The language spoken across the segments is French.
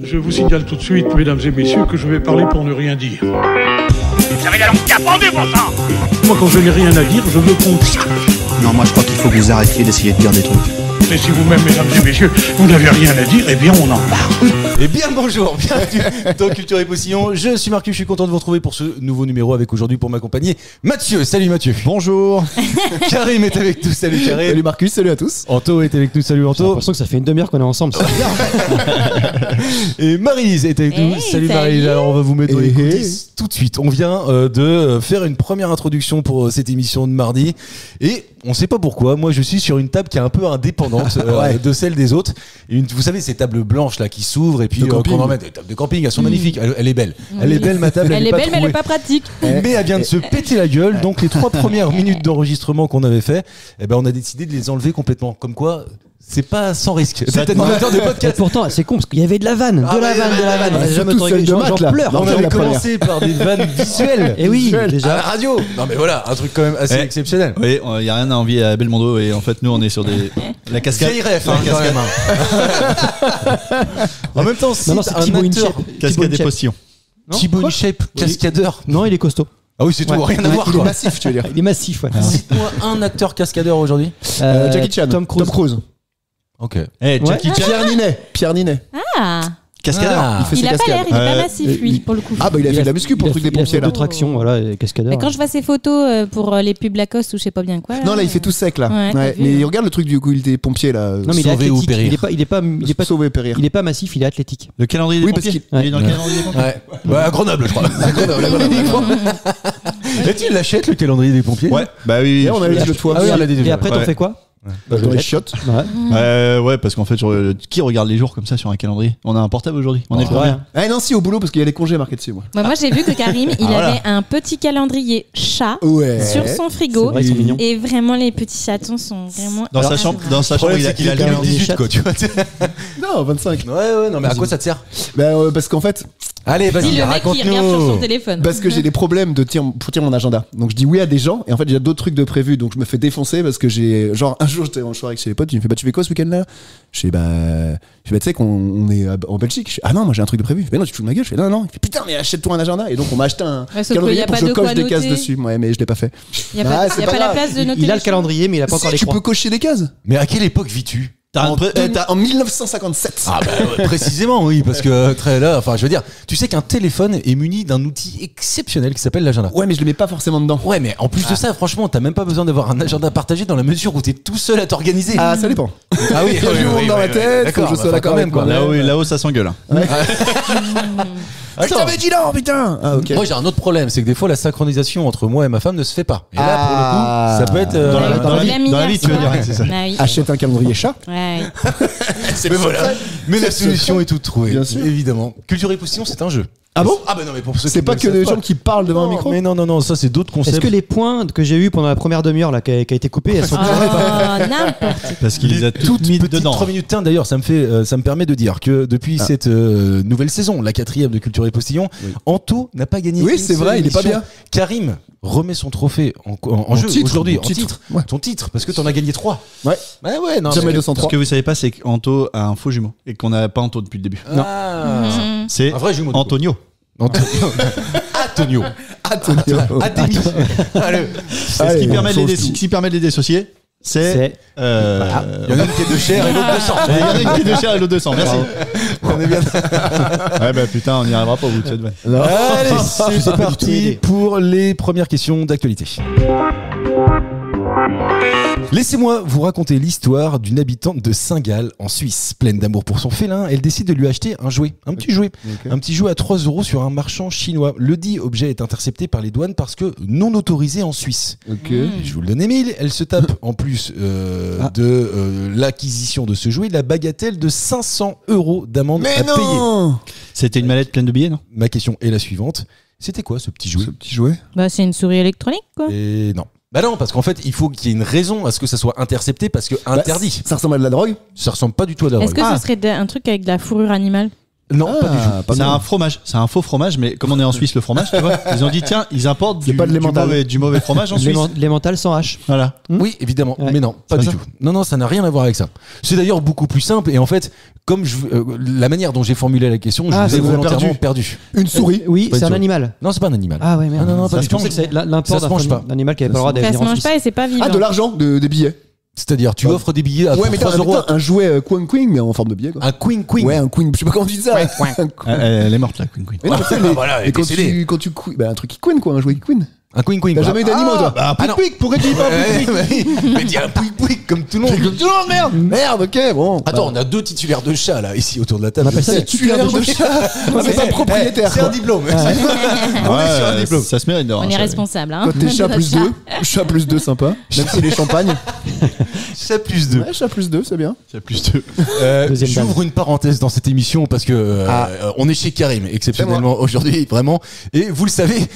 Je vous signale tout de suite, mesdames et messieurs, que je vais parler pour ne rien dire. Vous avez la langue qui a pendu, bon sang. Moi, quand je n'ai rien à dire, je me consacre. Non, moi je crois qu'il faut que vous arrêtiez d'essayer de dire des trucs. Mais si vous-même, mesdames et messieurs, vous n'avez rien à dire, eh bien, on en parle. Eh bien bonjour, bienvenue dans Culture et Postillon. Je suis Marcus, je suis content de vous retrouver pour ce nouveau numéro avec aujourd'hui pour m'accompagner Mathieu. Salut Mathieu. Bonjour. Karim est avec nous, salut Karim. Salut Marcus, salut à tous. Anto est avec nous, salut J'ai Anto. l'impression que ça fait une demi-heure qu'on est ensemble. Et Maryse est avec nous, Hey, salut salut. Maryse. Alors on va vous mettre dans les Hey, coulisses tout de suite. On vient de faire une première introduction pour cette émission de mardi. Et on sait pas pourquoi, moi je suis sur une table qui est un peu indépendante de celle des autres. Vous savez ces tables blanches là qui s'ouvrent et puis qu'on emmène des tables de camping, elles sont magnifiques. Elle est belle. Elle est belle ma table. Elle est pas belle, mais elle trouée. est pas pratique. Mais elle vient de se péter la gueule. Donc les 3 premières minutes d'enregistrement qu'on avait fait, eh ben on a décidé de les enlever complètement. Comme quoi, c'est pas sans risque. C'est animateur de Et podcast. pourtant, c'est con parce qu'il y avait de la vanne. Ah De la ouais, vanne, de la vanne. ouais, On a ouais, jamais surtout autant celle de j'en Matt, là. pleure. Non, On mais avait la première. commencé par des vannes visuelles. Et oui, à déjà. la radio. Non mais voilà, un truc quand même assez exceptionnel. Oui, il n'y a rien à envier à Belmondo et en fait nous on est sur la cascade. Vieille ref, hein, quand même. En même temps, Non, non, c'est c'est un Thibaut acteur. InShape. Cascade des postillons. Non, Thibaut quoi InShape, cascadeur. Non, il est costaud. Ah oui, c'est tout, Ouais. rien à voir Il est quoi. massif, tu veux dire. Il est massif, ouais. Cite-moi un acteur cascadeur aujourd'hui. Jackie Chan. Tom Cruise. Ok. Jackie Chan. Pierre Ninet. Ah, Cascadeur. Ah. fait il ses a pas cascades. l'air, il est pas massif lui pour le coup. Ah bah il a fait de la muscu pour le truc des Il a pompiers fait là. 2 tractions, voilà, et cascadeur. Mais quand je vois ses photos pour les pubs Lacoste ou je sais pas bien quoi. Non là il fait tout sec là. Ouais, t'as vu, Mais hein. regarde le truc du coup il était pompier là. Non, mais il est Sauver ou athlétique. périr. Il est pas sauvé et périr. il est pas massif, il est athlétique. Le calendrier des Oui, pompiers. parce Il est dans le calendrier des pompiers. Ouais. À Grenoble, je crois. À Grenoble. Et tu l'achètes le calendrier des pompiers? Ouais. Bah oui. On avait dit l'autre fois. Ah oui, on l'a dit déjà. Et après, t'en Ouais. fais quoi? Bah, dans les chiottes. Ouais. Ouais, parce qu'en fait, qui regarde les jours comme ça sur un calendrier? On a un portable aujourd'hui. On est C'est le premier. vrai. Ah non, si, au boulot, parce qu'il y a les congés marqués dessus, moi. Moi j'ai vu que Karim il voilà. avait un petit calendrier chat Ouais. sur son C'est frigo. vrai, ils sont mignons. Et vraiment les petits chatons sont vraiment. Dans sa adorables. chambre, Le problème, c'est qu'il a le calendrier 18 chat. quoi, tu vois. Non, 25. Ouais, non, mais à quoi ça te sert? Bah, parce qu'en fait, Allez, Dis vas-y, le mec qui regarde sur son raconte-nous. téléphone. parce que j'ai des problèmes pour tirer mon agenda. Donc je dis oui à des gens, et en fait, j'ai d'autres trucs de prévu. Donc je me fais défoncer parce que j'ai. Genre, un jour, j'étais en soirée avec chez les potes, il me fait bah, tu fais quoi ce week-end-là? Je fais tu sais qu'on est en Belgique. Je fais ah non, moi j'ai un truc de prévu. Je fais non, tu te fous de ma gueule. Je fais non. Il fait putain, mais achète-toi un agenda. Et donc on m'a acheté un Ouais, sauf qu'il y calendrier a pour pas que je de quoi coche des cases noter. dessus. Ouais, mais je l'ai pas fait. Il y a Ah, pas, c'est y a pas pas la grave. place de noter. Il a les le calendrier, mais il a pas Si, encore les tu croix. peux cocher des cases. Mais à quelle époque vis-tu? En 1957. Ah bah ouais, précisément oui, parce que très là, enfin je veux dire, tu sais qu'un téléphone est muni d'un outil exceptionnel qui s'appelle l'agenda. Ouais, mais je le mets pas forcément dedans. Ouais, mais en plus de ça, franchement, t'as même pas besoin d'avoir un agenda partagé dans la mesure où t'es tout seul à t'organiser. Ah, ça dépend. Ah oui, Faut que je monte dans la tête, faut que je sois d'accord avec moi. Là-haut, ça s'engueule. Attends. Putain, mais dis non, putain. Ah, ok. Moi j'ai un autre problème, c'est que des fois la synchronisation entre moi et ma femme ne se fait pas. Et là pour le coup, ça peut être Dans la- Ouais, dans la il l'a mis dans la hier vie, tu veux soir. dire, c'est ça. Ah oui. Achète un calendrier chat. Ouais. mais voilà. Mais la solution est toute trouvée, Bien sûr. évidemment. Culture et Postillon, c'est un jeu. Ah bon? Ah bah non, mais pour ceux C'est qui pas ne que le des savent gens qui parlent devant un micro? Mais non, ça c'est d'autres concepts. Est-ce que les points que j'ai eu pendant la première demi-heure là, qui a été coupée, elles sont Oh, n'importe. Parce qu'il les a toutes mis petites dedans. 3 minutes. Tiens, d'ailleurs, ça me permet de dire que depuis cette nouvelle saison, la 4e de Culture et Postillon, Anto n'a pas gagné. Oui, une c'est seule vrai, il est pas émission. bien. Karim remet son trophée en jeu titre, aujourd'hui, mon en titre. Ouais. Ton titre, parce que t'en as gagné 3. Ouais. Ouais, non. Jamais mais- 203. Ce que vous savez pas, c'est qu'Anto a un faux jumeau et qu'on n'a pas Anto depuis le début. Ah. C'est Un vrai jumeau. du coup. Antonio. Antonio. Adélie. Allez. C'est ce qui permet de les dissocier. C'est. Il y en a une qui est de chair et l'autre de sang. Il y en a une qui est de chair et l'autre de sang. Merci. On est bien. Ouais, bah putain, on n'y arrivera pas au bout de cette vanne. Allez, c'est parti pour les premières questions d'actualité. Laissez-moi vous raconter l'histoire d'une habitante de Saint-Gall en Suisse. Pleine d'amour pour son félin, elle décide de lui acheter un jouet, un petit jouet. Un petit jouet à 3 € sur un marchand chinois. Le dit objet est intercepté par les douanes parce que non autorisé en Suisse. Je vous le donne Émile, elle se tape en plus de l'acquisition de ce jouet la bagatelle de 500 € d'amende à payer. C'était une mallette pleine de billets, non? Ma question est la suivante. C'était quoi ce petit jouet? petit jouet. Bah, c'est une souris électronique, quoi. Et non. Bah non, parce qu'en fait, il faut qu'il y ait une raison à ce que ça soit intercepté parce que interdit. Ça ressemble à de la drogue? Ça ressemble pas du tout à de la Est-ce drogue. que ce serait un truc avec de la fourrure animale? Non, pas du tout. Pas C'est mal. un fromage, c'est un faux fromage, mais comme on est en Suisse, le fromage, tu vois, ils ont dit tiens, ils importent C'est pas de l'emmental. du mauvais fromage en Suisse. Les mentales sans H. Voilà. Oui, évidemment, Ouais. mais non, pas C'est du pas tout. Non, ça n'a rien à voir avec ça. C'est d'ailleurs beaucoup plus simple et en fait, comme la manière dont j'ai formulé la question, je Ah, vous ai c'est volontairement perdu. Une souris. Oui, Pas c'est du un tout. animal. Non, c'est pas un animal. Ah ouais, merde. Non, non, pas Ça du se tout. pensait que c'est l'import Ça se mange pas. d'un animal qui avait pas le droit d'être Ça se en mange Suisse. pas et c'est pas vivant. Ah, de l'argent, des billets. C'est-à-dire, tu offres des billets à Ouais, mais 3 euros. un jouet Queen Queen, mais en forme de billet, quoi. Un queen. Ouais, un Queen. Je sais pas comment on dit ça. Un Queen. Elle est morte là, Queen Queen. Mais non, mais tu sais, mais- Voilà, elle est mais décédée. quand tu bah, un truc qui Queen, quoi, un jouet qui Queen. Un queen. T'as jamais eu d'animaux, toi? Bah, Ah non. pouic, pourquoi tu dis pas pouic? Mais dis un pouic comme tout le monde. Merde! Merde, ok, bon. Attends, on a 2 titulaires de chat là, ici autour de la table. On appelle ça des titulaires de chat. C'est pas propriétaire, C'est un quoi. diplôme. On est sur un diplôme. Ça se mérite d'avoir On un est chat. responsable. Hein. Quand t'es chat plus 2, chat plus 2, sympa. Même s'il est champagne. Chat plus 2. Ouais, chat plus 2, c'est bien. C'est plus de. Deuxième J'ouvre une parenthèse dans cette émission parce que on est chez Karim exceptionnellement aujourd'hui vraiment et vous le savez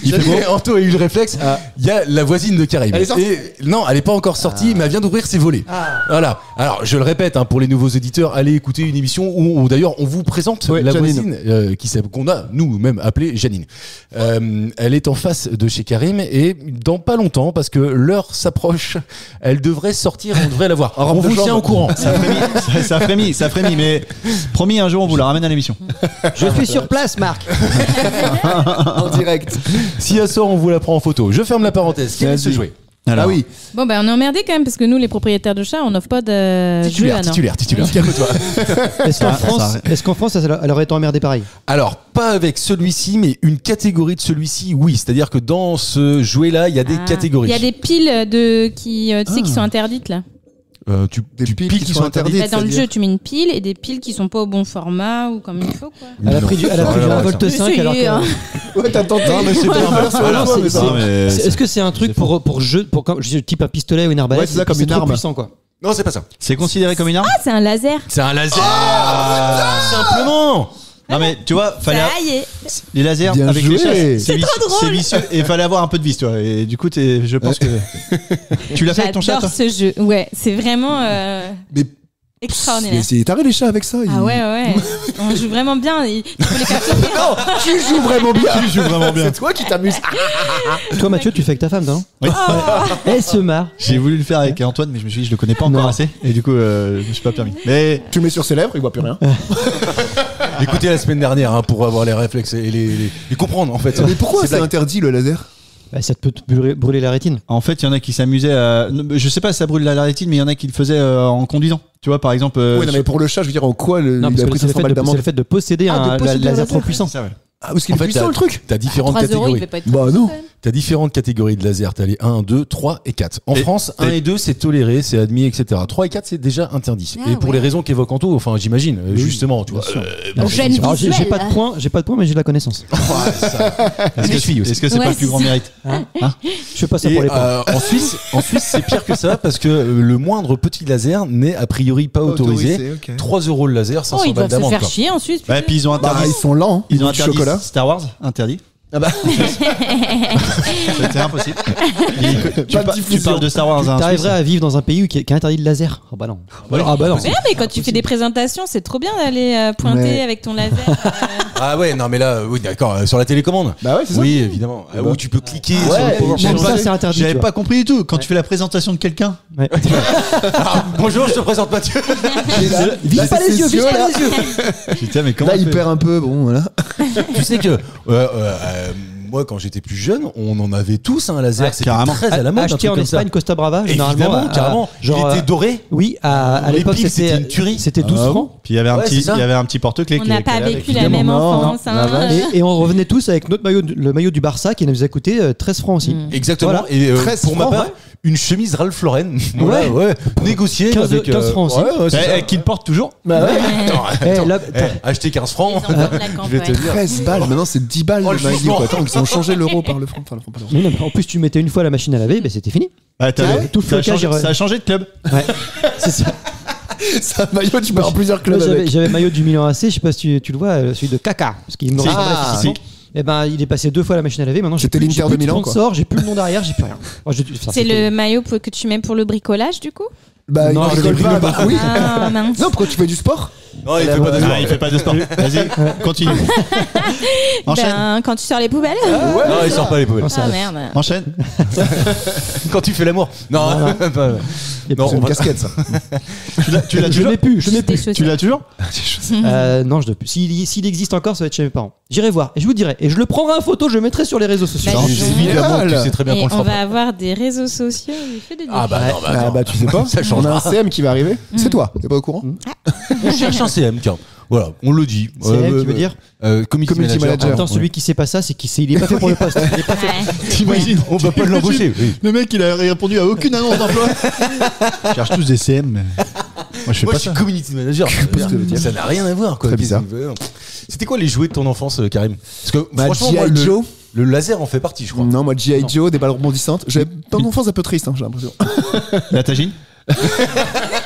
Anto a eu le réflexe il y a la voisine de Karim Elle est sortie et non elle est pas encore sortie mais elle vient d'ouvrir ses volets voilà alors je le répète pour les nouveaux auditeurs allez écouter une émission où d'ailleurs on vous présente Ouais, la Janine. voisine qu'on a nous-mêmes appelée Janine elle est en face de chez Karim et dans pas longtemps parce que l'heure s'approche elle devrait sortir on devrait la voir on vous tient au courant. Ça frémit, mais promis, un jour on vous la ramène à l'émission. Je suis sur place, Marc. En direct. Si elle sort, on vous la prend en photo. Je ferme la parenthèse. Quel est ce jouet? Ah oui. Bon, ben on est emmerdé quand même parce que nous, les propriétaires de chats, on n'offre pas de jeux à Titulaire. Calme-toi. Est-ce qu'en France, elle aurait été emmerdée pareil? Alors, pas avec celui-ci, mais une catégorie de celui-ci, oui. C'est-à-dire que dans ce jouet-là, il y a des catégories. Il y a des piles qui sont interdites là. Des piles qui sont interdites. Bah, dans le jeu, tu mets une pile et des piles qui sont pas au bon format ou comme il faut quoi. Elle a pris du 1,5 Essayez, alors que. hein. Ouais, t'as tenté. Non, mais c'est pas T'as fait Alors, un fois, mais ça. Non, mais Est-ce que c'est un truc pour jeu, comme type un pistolet ou une arbalète? Ouais, c'est ça, et puis comme une trop arme. puissant quoi. Non, c'est pas ça. c'est considéré comme une arme? Ah, c'est un laser. C'est un laser. Simplement. Non, mais tu vois, fallait. Ça y est. Les lasers Bien avec joué. les chats, C'est trop drôle. c'est vicieux et il fallait avoir un peu de vis, tu vois. Et du coup, je pense que. Tu l'as fait avec ton chat, toi? J'adore ce jeu. Ouais, c'est vraiment Mais extraordinaire. c'est taré les chats avec ça. Ah ouais. On joue vraiment bien. Tu peux les faire Non, tu joues vraiment bien. Tu joues vraiment bien. C'est toi qui t'amuses. Toi, Mathieu, tu fais avec ta femme, non? Oui. Elle se marre. J'ai voulu le faire avec Antoine, mais je me suis dit, je le connais pas encore Non. assez. Et du coup, je me suis pas permis. Mais. Tu mets sur ses lèvres, il voit plus rien. Écoutez la semaine dernière pour avoir les réflexes et les comprendre en fait. Mais pourquoi c'est blague. interdit le laser? Bah, ça te peut brûler la rétine. En fait, il y en a qui s'amusaient à. Je sais pas si ça brûle la rétine, mais il y en a qui le faisaient en conduisant. Tu vois, par exemple. Ouais, non, mais pour le chat, je veux dire, en quoi Non, il parce a que pris c'est 500 balles c'est d'amende? le fait de posséder Ah, de un posséder un laser laser. trop puissant. Ça, ouais. Ah, parce qu'il est En fait, puissant le truc. T'as différentes 3 euros, il catégories. fait pas être Bah non. T'as différentes catégories de laser. T'as les 1, 2, 3 et 4. En Et- France, 1 et 2, c'est toléré, c'est admis, etc. 3 et 4, c'est déjà interdit. Ah et pour ouais. les raisons qu'évoque Anto, enfin, j'imagine, justement, tu vois. Gêne Alors, j'ai visuelle. pas de points, mais j'ai de la connaissance. Est-ce que c'est Ouais, pas le plus c'est grand ça. mérite? Je fais pas ça Et pour les points. en Suisse, c'est pire que ça parce que le moindre petit laser n'est a priori pas autorisé. ok. 3 euros le laser, Oh, 500 ils balles doivent se d'amende. faire quoi. chier ensuite. Ouais, puis ils ont Bah, interdit. ils sont lents. Ils ont Du interdit chocolat. Star Wars, interdit. Ah bah. C'était impossible. Tu Pas de diffusion. parles de Star Wars. hein, T'arriverais à vivre dans un pays qui a interdit le laser? Ah bah non. Ah bah non. Mais non, mais quand tu fais des présentations, c'est trop bien d'aller pointer Ouais. avec ton laser. Ah ouais, non mais là, oui, d'accord, sur la télécommande. Bah ouais, c'est ça. Oui, évidemment. bah. Où tu peux cliquer Ouais, sur le et PowerPoint. Même ça, c'est interdit. J'avais tu pas vois. compris du tout. Quand tu fais la présentation de quelqu'un, Ouais. Ah, bonjour, je te présente Mathieu. Vise pas les yeux, vise pas les yeux. putain, mais comment Là, on il fait perd un peu, bon, voilà. Tu sais que moi, quand j'étais plus jeune, on en avait tous un laser. Ouais, C'était carrément. très à la mode. un Acheté truc en comme ça. Espagne, Costa Brava, généralement. Évidemment, carrément. Genre, Il était doré. oui, à Les l'époque, piles, c'était une tuerie. C'était 12 francs. Puis il y avait un Ouais, petit, c'est ça. il y avait un petit porte-clés. On qui n'a qui pas allait vécu avec. la même Non, enfance. non, hein. la vache. Et on revenait tous avec notre maillot, le maillot du Barça qui nous a coûté 13 francs aussi. Exactement. Voilà. Et 13 pour ma francs, part, ouais. une chemise Ralph Lauren. Voilà, ouais. Négociée 15 avec 15 francs aussi. ouais, c'est ça. Qui le porte toujours. Bah ouais. Attends, là, acheter 15 francs. Les enfants de la Je vais te campagne. dire. 13 balles, maintenant c'est 10 balles Oh, le le McD, jugement. quoi. Attends, ils ont changé l'euro par le franc. Enfin, le franc, pas l'euro. Mais non, mais en plus, tu mettais une fois la machine à laver, ben c'était fini. Ah, tout le flocage, ça a changé de club. Ouais, c'est ça. C'est un maillot, tu peux avoir plusieurs clubs Moi, avec. j'avais le maillot du Milan AC, je sais pas si tu le vois, celui de Kaka, parce qu'il me Si. ressemblait Ah, physiquement. Et ben, il est passé 2 fois à la machine à laver. Maintenant, j'ai C'était plus, l'Inter de Milan, quoi. sponsor, j'ai plus le nom derrière, j'ai plus rien. Moi, C'est le maillot que tu mets pour le bricolage, du coup? Bah, Non, il je rigole l'ai pas. pris, Bah oui. Ah, mince. Non, pourquoi tu fais du sport? Non, il fait pas de Ah, il fait pas de sport. Vas-y, continue. Enchaîne. Ben, quand tu sors les poubelles. Non, il sort pas les poubelles. Ah merde. Enchaîne. Quand tu fais l'amour. Non, pas. Non, C'est on une va- casquette, ça. Tu l'as Je toujours l'ai plus, je l'ai Des plus. chaussures. Tu l'as toujours Non, je l'ai plus. S'il existe encore, ça va être chez mes parents. J'irai voir et je vous dirai. Et je le prendrai en photo, je le mettrai sur les réseaux sociaux. Bah, Évidemment, tu sais très bien Et qu'on le on fera va pas. avoir des réseaux sociaux. Il fait des Ah bah non, bah Ah attends. bah tu sais pas, Ça on change a un pas. CM qui va arriver. C'est toi, t'es pas au courant? On cherche un CM, tiens. Voilà, on le dit. CM, tu veux dire Community Manager. En même temps, Ouais. celui qui sait pas ça, c'est qu'il est pas fait pour le poste. Il est pas fait. Ouais. T'imagines On va pas l'embaucher. Oui. Le mec, il a répondu à aucune annonce d'emploi. Ils cherchent tous des CM. Mais... Moi, je fais Moi, pas je suis ça. community manager. Ça n'a rien à voir, quoi. Très bizarre. C'était quoi les jouets de ton enfance, Karim? Parce que Bah, franchement, moi, G.I. Joe. le laser en fait partie, je crois. Non, moi G.I. Joe, des balles rebondissantes. J'avais pas une enfance un peu triste, hein, j'ai l'impression. La tagine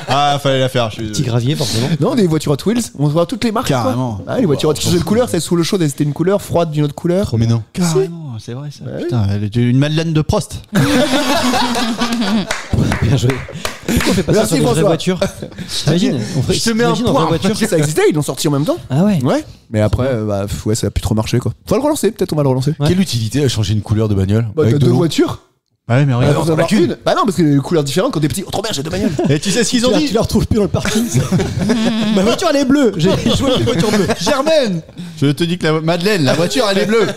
Ah, fallait la faire. Je suis... Petit gravier, forcément. Non, des voitures Hot Wheels, on voit toutes les marques. quoi. Carrément. Ah, les voitures, tu changeais de couleur, c'est sous le chaud, c'était une couleur, froide d'une autre couleur. Mais non. Carrément, c'est vrai ça. Putain, elle est une Madeleine de Prost. Bien joué. Pourquoi on fait pas ça Merci, sur des vraies François. voitures? T'imagines Je te mets un t'imagines en point. vraie voiture. Ça existait, ils l'ont sorti en même temps. Ah ouais. Ouais. Mais après, bah, ouais, ça a plus trop marché, quoi. Faut le relancer, peut-être on va le relancer. Ouais. Quelle utilité à changer une couleur de bagnole Bah, avec t'as de deux l'eau? voitures. Ouais, mais Bah, regarde. vous en avoir une. Bah non, parce que les couleurs différentes quand t'es petit. Oh, trop bien, j'ai deux bagnoles. Et tu sais ce qu'ils ont dit Tu la retrouves plus dans le parking. Ma voiture, elle est bleue. J'ai joué avec une voiture bleue. Germaine Je te dis que la Madeleine, la voiture, elle est bleue.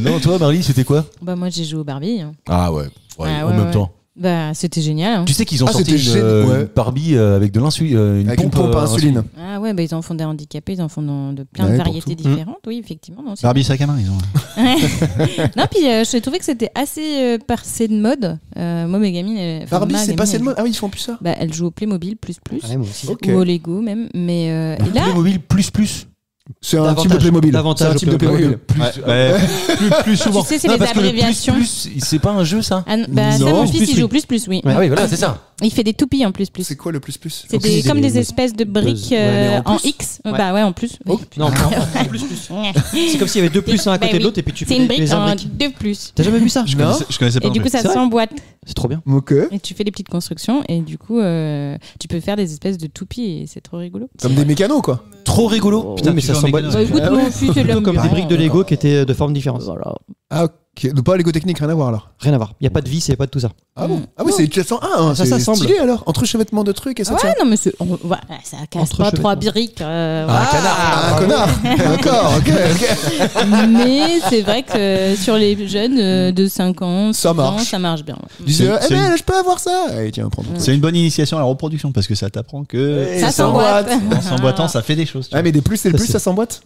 Non, toi, Marly, c'était quoi? Bah, moi, j'ai joué au Barbie. Hein. Ah ouais, Ah, en ouais, même ouais. temps. Bah, c'était génial. Hein. Tu sais qu'ils ont Ah, sorti c'était une Barbie avec de l'insuline, Avec une pompe à insuline. Ah ouais, bah, ils en font des handicapés, ils en font de plein Ouais, de pour variétés tout. différentes. Oui, effectivement. Non, c'est- Barbie sac à main, ils ont. non, puis je trouvais que c'était assez passé de mode. Moi, mes gamines. Barbie, c'est passé de mode. mode. Ah oui, ils font plus ça. Bah, elles jouent au Playmobil plus Ouais, moi aussi. Ok. ou au Lego même. Mais et là, Playmobil plus. C'est un Davantage. type de Playmobil. Davantage C'est un au type de Playmobil. Playmobil. Plus souvent. tu sais, c'est Non, les parce que le abréviations. plus, c'est pas un jeu, ça? Ah, bah, ça, Non, mon fils, plus, il oui. joue plus, oui. Ouais. Ah oui, voilà, c'est ça. Il fait des toupies en plus. C'est quoi le plus plus? C'est Aucune idée, comme des mais- espèces de briques mais en en plus. X. Ouais. Bah ouais, en plus. Non, en plus. C'est comme s'il y avait deux plus un à Bah côté de oui. l'autre et puis tu C'est fais une les brique en imbriques. 2+. T'as jamais vu ça? Je connaissais pas. Et du non coup, plus. ça s'emboîte. C'est trop bien. Ok. Et tu fais des petites constructions. Et du coup, tu peux faire des espèces de toupies. Et c'est trop rigolo. Comme des mécanos, quoi. Trop rigolo. Putain, mais tu ça joues en s'emboîte. mécano. Bah écoute, mon fils, il Plutôt aime comme bien. des briques de Lego qui étaient de formes différentes. Ah, ok. Donc pas Lego technique, rien à voir alors. Rien à voir. Il n'y a pas de vis, il n'y a pas de tout ça. Ah bon? Ah oui, c'est tu sens Ça c'est s'assemble. stylé alors. Entre chevêtements de trucs et ça tient. Ouais, non, mais voilà, ça casse Entre pas cheveux. 3 briques. Un canard. Ah, un connard. D'accord, ok, ok. Mais c'est vrai que sur les jeunes de 5 ans, Ça 6 ans, marche. ça marche bien. Je disais, C'est- eh c'est ben, je peux avoir ça. Allez, tiens, prends. C'est une bonne initiation à la reproduction parce que ça t'apprend que Ça s'emboîte. en s'emboîtant, ça fait des choses. tu Ah, mais des plus c'est le Ça, plus, c'est- ça s'emboîte.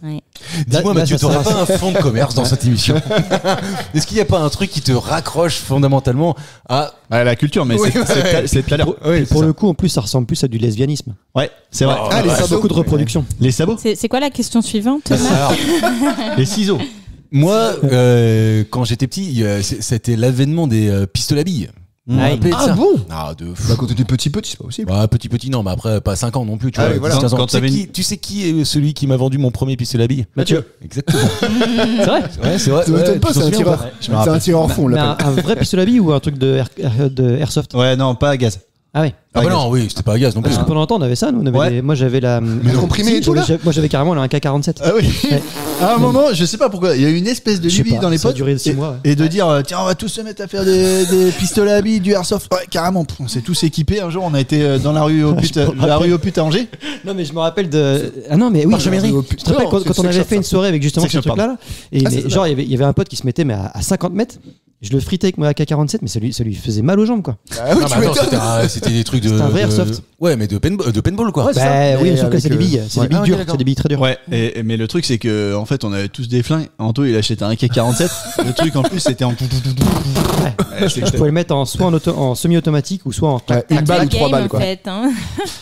Dis-moi, Là, Mathieu, ça t'aurais sera- pas un fonds de commerce dans cette émission? Est-ce qu'il n'y a pas un truc qui te raccroche fondamentalement à. vois. La culture, mais Oui, c'est tout à l'heure. Et pour le coup, en plus, ça ressemble plus à du lesbianisme. Ouais, c'est vrai. Oh, Ah, les ouais. sabots. Beaucoup de reproduction. Les sabots, C'est quoi la question suivante, Thomas Alors, les ciseaux. moi, quand j'étais petit, c'était l'avènement des pistolets à billes. Vous vous Ah, rappelez de ah ça? bon? Ah, de fou. Bah, quand t'étais petit, c'est pas possible. Bah, petit, non, mais après, pas 5 ans non plus, tu Ah vois. oui, voilà. 15 ans. Quand t'avais Tu sais qui est celui qui m'a vendu mon premier pistolet à billes? Mathieu. Exactement. C'est vrai. Ouais, c'est vrai. Ça m'étonne pas, tu c'est t'en un souviens ou tireur. pas Je me C'est un rappelle. tireur en fond, on Mais l'appelle. un vrai pistolet à billes ou un truc de airsoft? Ouais, non, pas à gaz. Ah ouais. Ah, bah non, oui, c'était pas à gaz non plus. Parce que pendant longtemps, on avait ça. Nous, on avait Ouais. moi, j'avais la. comprimé et tout, là Moi, j'avais carrément un AK-47. Ah oui. Ouais. À un moment, je sais pas pourquoi, il y a eu une espèce de Je sais lubie pas, dans les ça a potes. duré 6 mois, ouais. Et de dire, tiens, on va tous se mettre à faire des pistolets à billes, du airsoft. Ouais, carrément. Pff, on s'est tous équipés. Un jour, on a été dans la rue au pute, la rue au pute à Angers. Non, mais je me rappelle de. Ah non, mais oui. Parchemerie. Je te rappelle quand on avait fait une soirée avec justement ce Section, truc-là. Là, et Ah, mais c'est genre, il y avait un pote qui se mettait mais à 50 mètres. Je le fritais avec mon AK-47, mais ça lui faisait mal aux jambes, quoi. Ah oui, Non, tu mais attends, m'étonnes. c'était des trucs de. C'était un vrai de- airsoft. Ouais, mais de paintball, quoi. Ouais, c'est ça. Bah oui, Mais sauf que là, c'est des avec, billes. C'est ouais. des billes Ah, ok, dures. d'accord. C'est des billes très dures. Ouais, mais le truc, c'est que, en fait, on avait tous des flingues. Anto, il achetait un AK-47. Le truc, en plus, c'était en. Je pouvais le mettre en semi-automatique ou soit en. Ouais, une balle ou La 3 game, balles, en quoi. fait. Hein.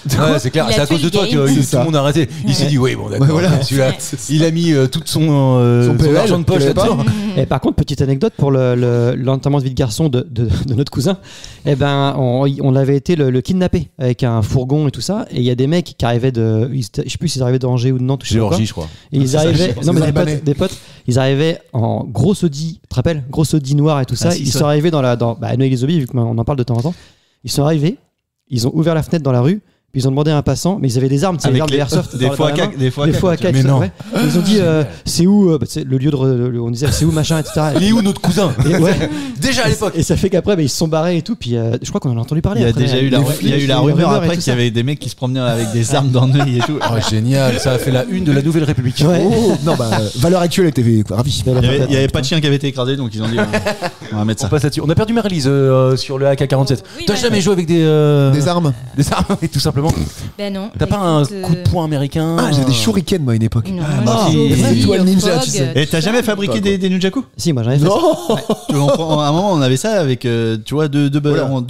Ouais, c'est clair. Il a C'est à tué cause de le toi game. que C'est tout ça. le monde a arrêté. Il s'est dit, oui, bon, d'accord. Ouais, voilà. Celui-là, il a mis tout son PL, argent de poche qu'il avait pas. là-dedans. Et par contre, petite anecdote pour l'enterrement de vie de garçon de notre cousin, eh ben, on avait été le kidnapper avec un fourgon et tout ça. Et il y a des mecs qui arrivaient je sais plus s'ils arrivaient d'Angers ou de Nantes ou je sais pas quoi. Géorgie, je crois. Et ils arrivaient, non mais des Albanais. des potes, ils arrivaient en gros Audi, tu te rappelles, gros Audi noir et tout ça. Ah, si, Ils ça. sont arrivés dans Noël-les-Aubis, vu qu'on en parle de temps en temps. Ils sont arrivés, ils ont ouvert la fenêtre dans la rue. Puis ils ont demandé à un passant, mais ils avaient des armes, tu sais, les armes de airsoft. Des fois à 4. Mais non. Ouais. Ils ont dit, c'est où c'est le lieu on disait, c'est où machin, etc. Il est où notre cousin Et, ouais. Déjà à l'époque. Et ça fait qu'après, ils se sont barrés et tout. Puis je crois qu'on en a entendu parler. Il y a après, déjà eu la rumeur après qu'il y avait des mecs qui se promenaient avec des armes dans le nez et tout. Oh, génial, ça a fait la une de la Nouvelle République. Ouais. Oh, non, bah, valeur actuelle était ravi. Il y avait pas de chien qui avait été écrasé, donc ils ont dit on va mettre ça. On passe là-dessus. On a perdu Marie-Lise sur le AK-47. Oui, T'as ouais. jamais joué avec des armes Des armes, tout simplement. Ben non. T'as pas un coup de poing américain? Ah, j'ai des shurikens, moi, à une époque. Non, bah, c'est toi le ninja, tu sais. Et t'as jamais fabriqué des nunchaku? Si, moi j'en ai fait. Non. À un moment, on avait ça avec, tu vois, deux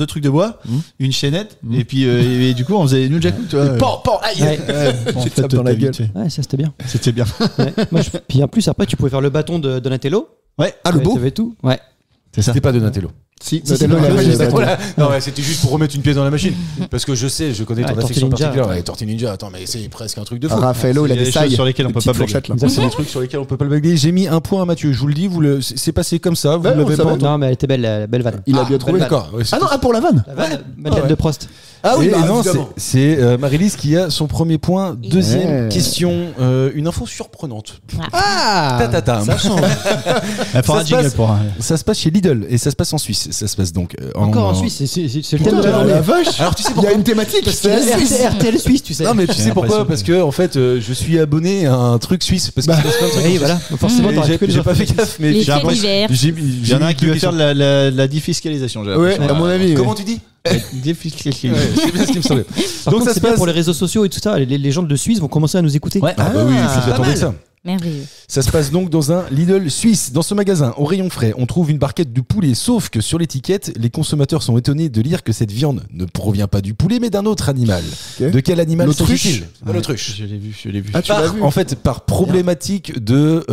trucs de bois, une chaînette, et puis et du coup, on faisait des nunchaku, tu vois. Ouais. En fait, dans la gueule. Ouais, ça c'était bien. C'était bien. Ouais. Puis en plus, après, tu pouvais faire le bâton de Donatello. Ouais. Ah, le beau. T'avais tout. Ouais. C'est ça. C'était pas Donatello. Si, Si, Donatello, si, il avait si, des si, bâtons. Voilà. Non, ouais, c'était juste pour remettre une pièce dans la machine. Parce que je connais ton Tortue affection Ninja. particulière. Ouais, Tortue Ninja, attends, mais c'est presque un truc de fou. Raffaello, il a Il y a des des choses sailles sur lesquelles on des peut pas petites fourchettes, là. Ça, c'est des trucs sur lesquels on peut pas le blaguer. J'ai mis un point à Mathieu. Je vous le dis, c'est passé comme ça. Vous Ouais, l'avez on pas savait. entendu. Non, mais elle était belle, la belle vanne. Il a bien trouvé. D'accord. Ouais, Ah non, pour la vanne. La vanne, Madeleine de Prost. Ah oui, Et bah, non, évidemment. c'est Marie-Lise qui a son premier point. Deuxième Ouais. question, une info surprenante. Ah Ta-ta-ta. Il faut un Ça se jingle passe- pour. Ça se passe chez Lidl et ça se passe en Suisse. Ça se passe donc Encore en Suisse, c'est le thème de Putain, la la journée. vache. Alors tu sais Il y pourquoi a une thématique. C'est RTL Suisse, tu sais. Non mais tu sais pourquoi? l'impression Parce que en fait je suis abonné à un truc suisse parce que Bah, c'est plein de trucs. Oui, voilà. Donc forcément, Et t'aurais j'ai que les j'ai pas infos fait suisses. gaffe mais Les j'ai faits l'impression- divers. Il y en a un qui veut faire de la défiscalisation. J'ai Ouais, à mon avis. ouais. Comment tu dis? Défiscalisation. C'est bien ce qui me semblait. Par Donc contre, ça c'est se bien passe. pour les réseaux sociaux et tout ça. Les gens de Suisse vont commencer à nous écouter. Ouais. Ah bah oui, Ah, c'est pas tombé mal. ça. Merveilleux. Ça se passe donc dans un Lidl suisse. Dans ce magasin, au rayon frais, on trouve une barquette de poulet, sauf que sur l'étiquette, les consommateurs sont étonnés de lire que cette viande ne provient pas du poulet, mais d'un autre animal. Ok. De quel animal L'autruche. s'agit-il? Pas l'autruche. Je l'ai vu. Ah, tu l'as vu. En fait, par problématique de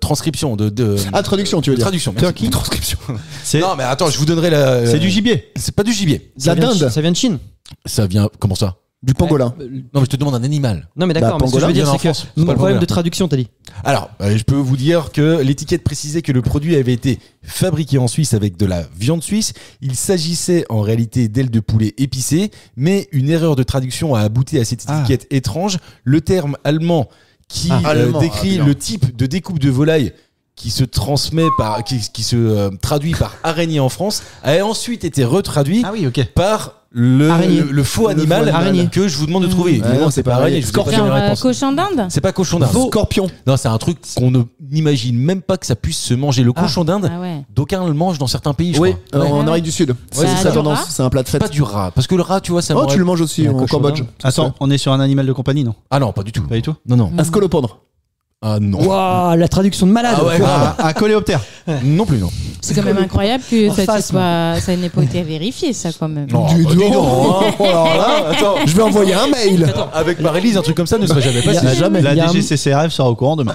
transcription, de Ah, traduction, tu veux dire. traduction. merci. Transcription. C'est Non, mais attends, je vous donnerai la. c'est du gibier. C'est pas du gibier. La vient de dinde. Ça vient de Chine. Ça vient. Comment ça? Du pangolin. Non, mais je te demande un animal. Non, mais d'accord, Bah, mais ce que je veux pangolin, dire, il y en a c'est en que France, c'est pas mon le problème pangolin. de traduction, t'as dit. Alors, je peux vous dire que l'étiquette précisait que le produit avait été fabriqué en Suisse avec de la viande suisse. Il s'agissait en réalité d'ailes de poulet épicées, mais une erreur de traduction a abouti à cette étiquette étrange. Le terme allemand qui allemand, décrit bien. le type de découpe de volaille qui se transmet par, qui se traduit par araignée en France, a ensuite été retraduit oui, ok. par Araignée. le faux Le animal faux animal. que je vous demande de trouver. Évidemment, non, c'est c'est pas pareil. araignée. Je vous ai pas donné Genre la réponse. cochon d'Inde. C'est pas cochon d'Inde. Scorpion. Non, c'est un truc qu'on n'imagine même pas que ça puisse se manger. Le cochon d'Inde, Ah ouais. d'aucns le mangent dans certains pays, je Oui, crois. en Ouais. Amérique du Sud. Ouais, C'est c'est sa du tendance. rat. C'est un plat de fête. Pas du rat. Parce que le rat, tu vois, ça Oh, m'aurait- tu le manges aussi Un en cochon Cambodge. d'Inde. Attends, on est sur un animal de compagnie, non? Ah non, pas du tout. Pas du tout. Non, non. Un scolopendre. Ah non. Waouh, la traduction de malade. Ah ouais, grave. Un coléoptère. Non plus, non. C'est quand même incroyable que En ça face, n'ait pas été vérifié, ça, quand même. Non, Du bah, dis dos. donc, hein. Oh là là, attends. Je vais envoyer un mail. Avec Marie-Lise, un truc comme ça ne serait jamais Il y a- passé. Jamais. La Il y a un- DGCCRF sera au courant demain.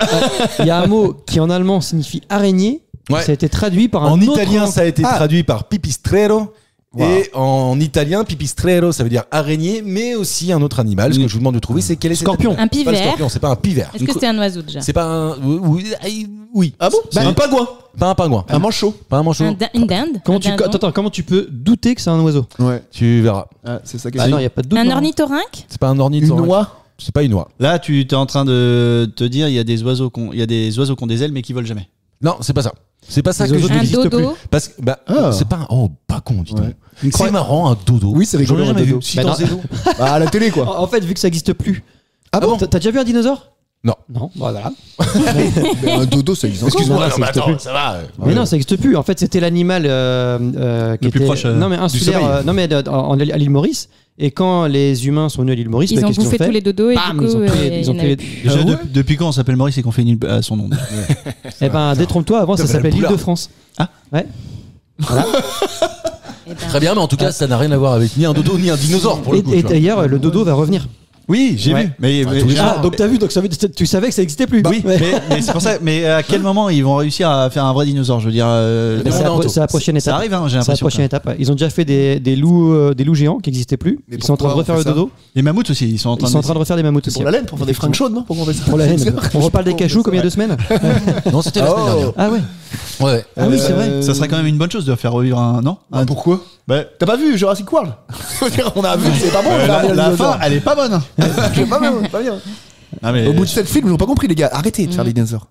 Il y a un mot qui en allemand signifie araignée. Ouais. Ça a été traduit par un En autre italien, mot. ça a été Ah, traduit par pipistrello. Et en italien, pipistrello, ça veut dire araignée, mais aussi un autre animal. Ce que je vous demande de trouver, c'est quel est cet Scorpion. animal. Un Pas le pivert. scorpion, c'est pas un pivert. Est-ce que c'est un oiseau déjà? C'est pas un. Oui. Ah bon C'est Un pingouin. pas un pingouin. Un manchot. Pas un manchot. Une dinde? Comment Un tu, dindon? attends, comment tu peux douter que c'est un oiseau? Ouais. Tu verras. Ah, c'est ça Ah question. non, il n'y a pas de doute. Un non. ornithorynque? C'est pas un Une ornithorynque. noix. C'est pas une oie. Là, tu es en train de te dire, il y a des oiseaux qui ont des ailes, mais qui volent jamais. Non, c'est pas ça. C'est pas ça Les que je oiseaux dis. Un n'existe dodo? Parce que bah, Ah. c'est pas un. Oh, pas con, dis donc. Ouais. C'est marrant, un dodo. Oui, c'est rigolo, J'en ai un jamais dodo. vu. Si Bah dans non. Zélo. Bah, à la télé, quoi. En fait, vu que ça n'existe plus. Ah bon T'as déjà vu un dinosaure? Non. Non, voilà. Mais un dodo, ça existe encore. Excuse-moi, Non, non, ça mais existe attends, plus. ça va. Mais non, ça n'existe plus. En fait, c'était l'animal qui Le plus était proche, non mais insulaire. sommeil. Non mais à l'île Maurice. Et quand les humains sont venus à l'île Maurice, Ils bah, ont qu'est-ce qu'ils bouffé fait tous les dodos et Bam, du ils coup, ont pris- il ils y ont en pris- avait plus. Déjà, Ah ouais depuis quand on s'appelle Maurice et qu'on fait une île à son nom? Eh ben, détrompe-toi. Avant, ça T'avais s'appelait le l'île boulard. de France. Ah. Ouais. Eh ben, Très bien, mais en tout cas, ça n'a rien à voir avec ni un dodo ni un dinosaure pour le coup. Et tu vois. d'ailleurs, le dodo va revenir. Oui, j'ai Ouais. vu. Mais tous les j'ai- jours. Ah, donc t'as vu, donc tu savais que ça n'existait plus. oui, Ouais. mais c'est pour ça. Mais à quel moment ils vont réussir à faire un vrai dinosaure? Je veux dire, Mais c'est non, c'est la prochaine ça étape. arrive, hein, j'ai C'est la l'impression. prochaine étape. Ouais. Ils ont déjà fait des loups géants qui n'existaient plus. Mais Ils sont en train de pourquoi refaire on le fait ça dodo. Les mammouths aussi, ils sont en Ils train sont en train de refaire des mammouths C'est aussi. pour la laine, pour faire des fringues chaudes, non? Pourquoi on fait ça Pour la laine. On reparle des cachous comme il y a 2 semaines. Non, c'était la semaine dernière. Ah ouais. Ouais. Ah oui, c'est vrai. Ça serait quand même une bonne chose de faire revivre un. Non Pourquoi Bah, T'as pas vu Jurassic World? On a vu, c'est pas bon. la fin, elle est pas bonne. C'est pas bien, pas bien. Ah, mais... Au bout de 7 films, ils n'ont pas compris, les gars. Arrêtez de faire les dinosaures.